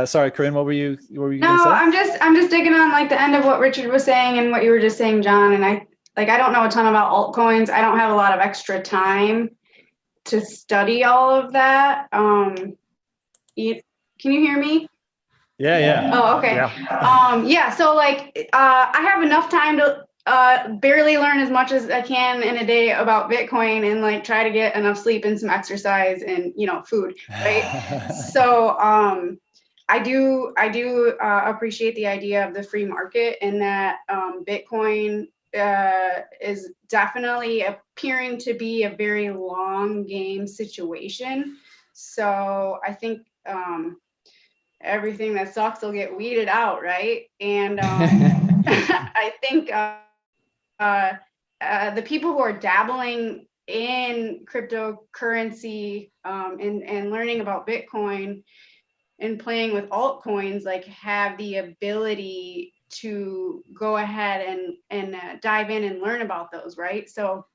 Sorry, Corinne, what were you going to say? No, I'm just digging on like the end of what Richard was saying and what you were just saying, John. And I don't know a ton about altcoins. I don't have a lot of extra time to study all of that. Can you hear me? Yeah. Oh, okay. Yeah. So like, I have enough time to barely learn as much as I can in a day about Bitcoin and like try to get enough sleep and some exercise and, food, right? So, I do appreciate the idea of the free market, and that Bitcoin is definitely appearing to be a very long game situation. So I think everything that sucks will get weeded out, right? And I think the people who are dabbling in cryptocurrency and learning about Bitcoin and playing with altcoins, like, have the ability to go ahead and dive in and learn about those, right? So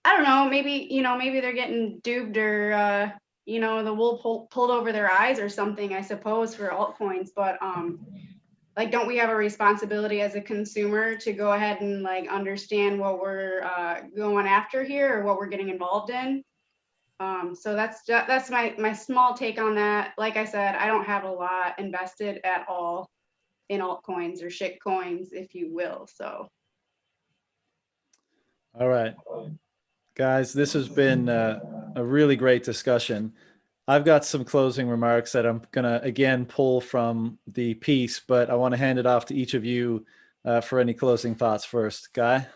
I don't know, maybe, maybe they're getting duped, or the wool pulled over their eyes or something, I suppose, for altcoins. But like, don't we have a responsibility as a consumer to go ahead and like understand what we're going after here, or what we're getting involved in? So that's my small take on that. Like I said, I don't have a lot invested at all in altcoins or shit coins, if you will. So All right, guys, this has been a really great discussion. I've got some closing remarks that I'm going to, again, pull from the piece, but I want to hand it off to each of you for any closing thoughts first. Guy?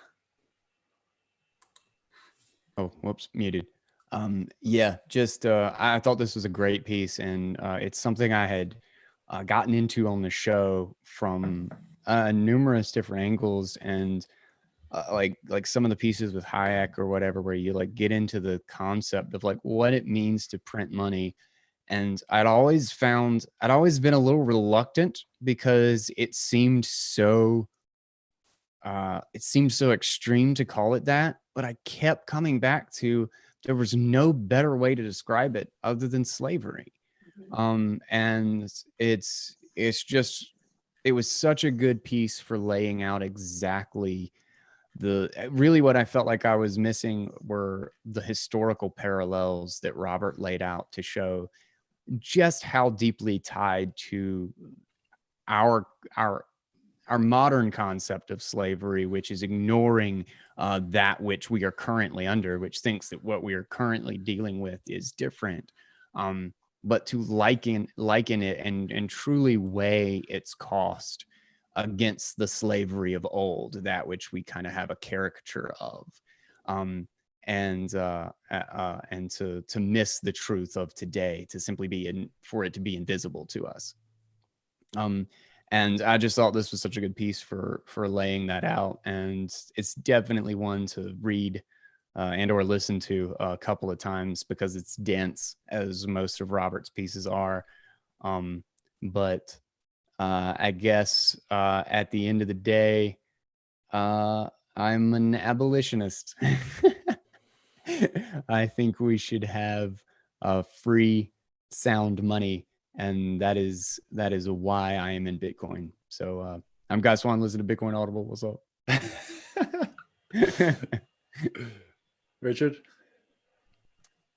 Oh, whoops, muted. Yeah, just I thought this was a great piece, and it's something I had gotten into on the show from numerous different angles, and like some of the pieces with Hayek or whatever, where you like get into the concept of like what it means to print money. And I'd always been a little reluctant because it seemed so extreme to call it that, but I kept coming back to there was no better way to describe it other than slavery. And it was such a good piece for laying out exactly really what I felt like I was missing were the historical parallels that Robert laid out to show just how deeply tied to our modern concept of slavery, which is ignoring that which we are currently under, which thinks that what we are currently dealing with is different. But to liken it and truly weigh its cost against the slavery of old, that which we kind of have a caricature of, and to miss the truth of today, to simply for it to be invisible to us. And I just thought this was such a good piece for laying that out, and it's definitely one to read and or listen to a couple of times because it's dense, as most of Robert's pieces are. But I guess at the end of the day, I'm an abolitionist. I think we should have free sound money, and that is why I am in Bitcoin. So I'm Guy Swan, listen to Bitcoin Audible. What's up? Richard?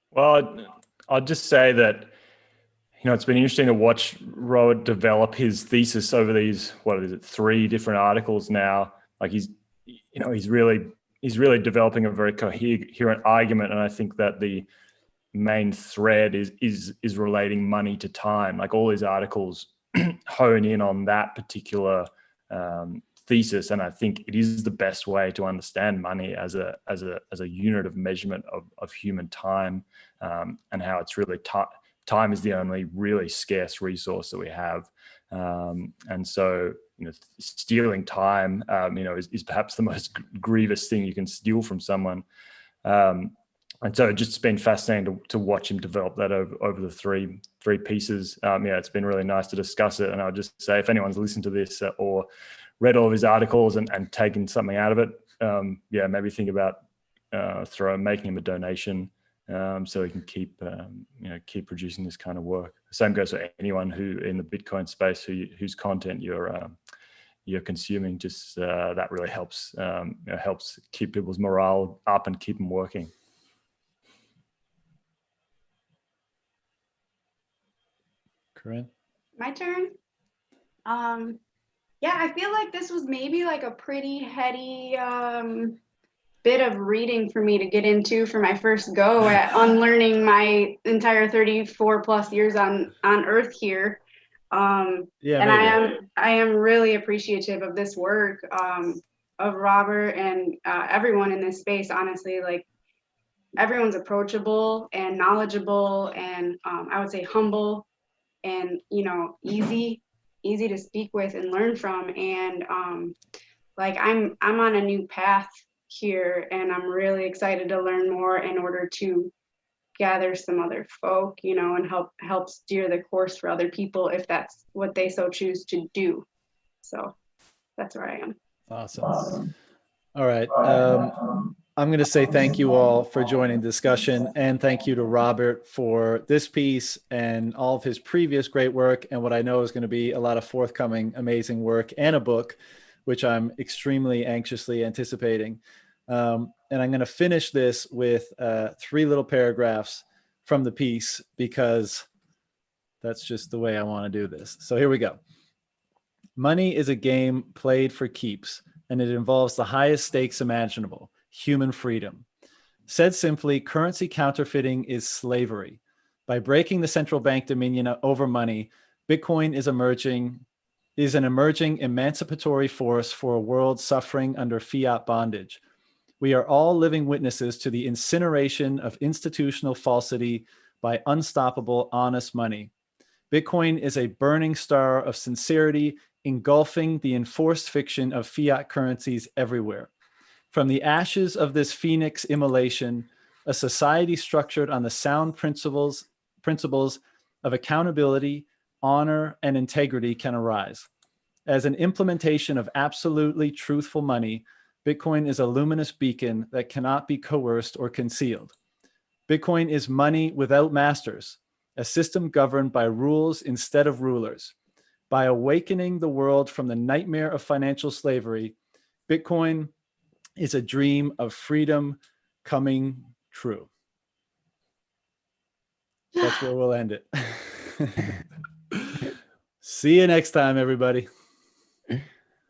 Well, I'll just say that, it's been interesting to watch Robert develop his thesis over these, 3 different articles now. Like he's really developing a very coherent argument. And I think that the main thread is relating money to time. Like all these articles hone in on that particular thesis. And I think it is the best way to understand money as a unit of measurement of human time, and how it's really time is the only really scarce resource that we have. And so, stealing time, is perhaps the most grievous thing you can steal from someone. And so it's just been fascinating to watch him develop that over the three pieces. It's been really nice to discuss it. And I'll just say, if anyone's listened to this or read all of his articles and taken something out of it, maybe think about making him a donation, so he can keep producing this kind of work. The same goes for anyone who in the Bitcoin space whose content you're consuming. Just that really helps helps keep people's morale up and keep them working. Corinne? my turn. Yeah, I feel like this was maybe like a pretty heady bit of reading for me to get into for my first go at unlearning my entire 34 plus years on Earth here. And I am really appreciative of this work of Robert and everyone in this space. Honestly, like everyone's approachable and knowledgeable, and I would say humble, and easy to speak with and learn from. And like I'm on a new path here, and I'm really excited to learn more in order to gather some other folk, and help steer the course for other people if that's what they so choose to do. So that's where I am. Awesome. All right. I'm going to say thank you all for joining the discussion, and thank you to Robert for this piece and all of his previous great work, and what I know is going to be a lot of forthcoming amazing work, and a book, which I'm extremely anxiously anticipating. And I'm going to finish this with 3 little paragraphs from the piece, because that's just the way I want to do this. So here we go. Money is a game played for keeps, and it involves the highest stakes imaginable: human freedom. Said simply, currency counterfeiting is slavery. By breaking the central bank dominion over money, Bitcoin is an emerging emancipatory force for a world suffering under fiat bondage. We are all living witnesses to the incineration of institutional falsity by unstoppable, honest money. Bitcoin is a burning star of sincerity, engulfing the enforced fiction of fiat currencies everywhere. From the ashes of this phoenix immolation, a society structured on the sound principles of accountability, honor, and integrity can arise. As an implementation of absolutely truthful money, Bitcoin is a luminous beacon that cannot be coerced or concealed. Bitcoin is money without masters, a system governed by rules instead of rulers. By awakening the world from the nightmare of financial slavery, Bitcoin is a dream of freedom coming true. That's where we'll end it. See you next time, everybody.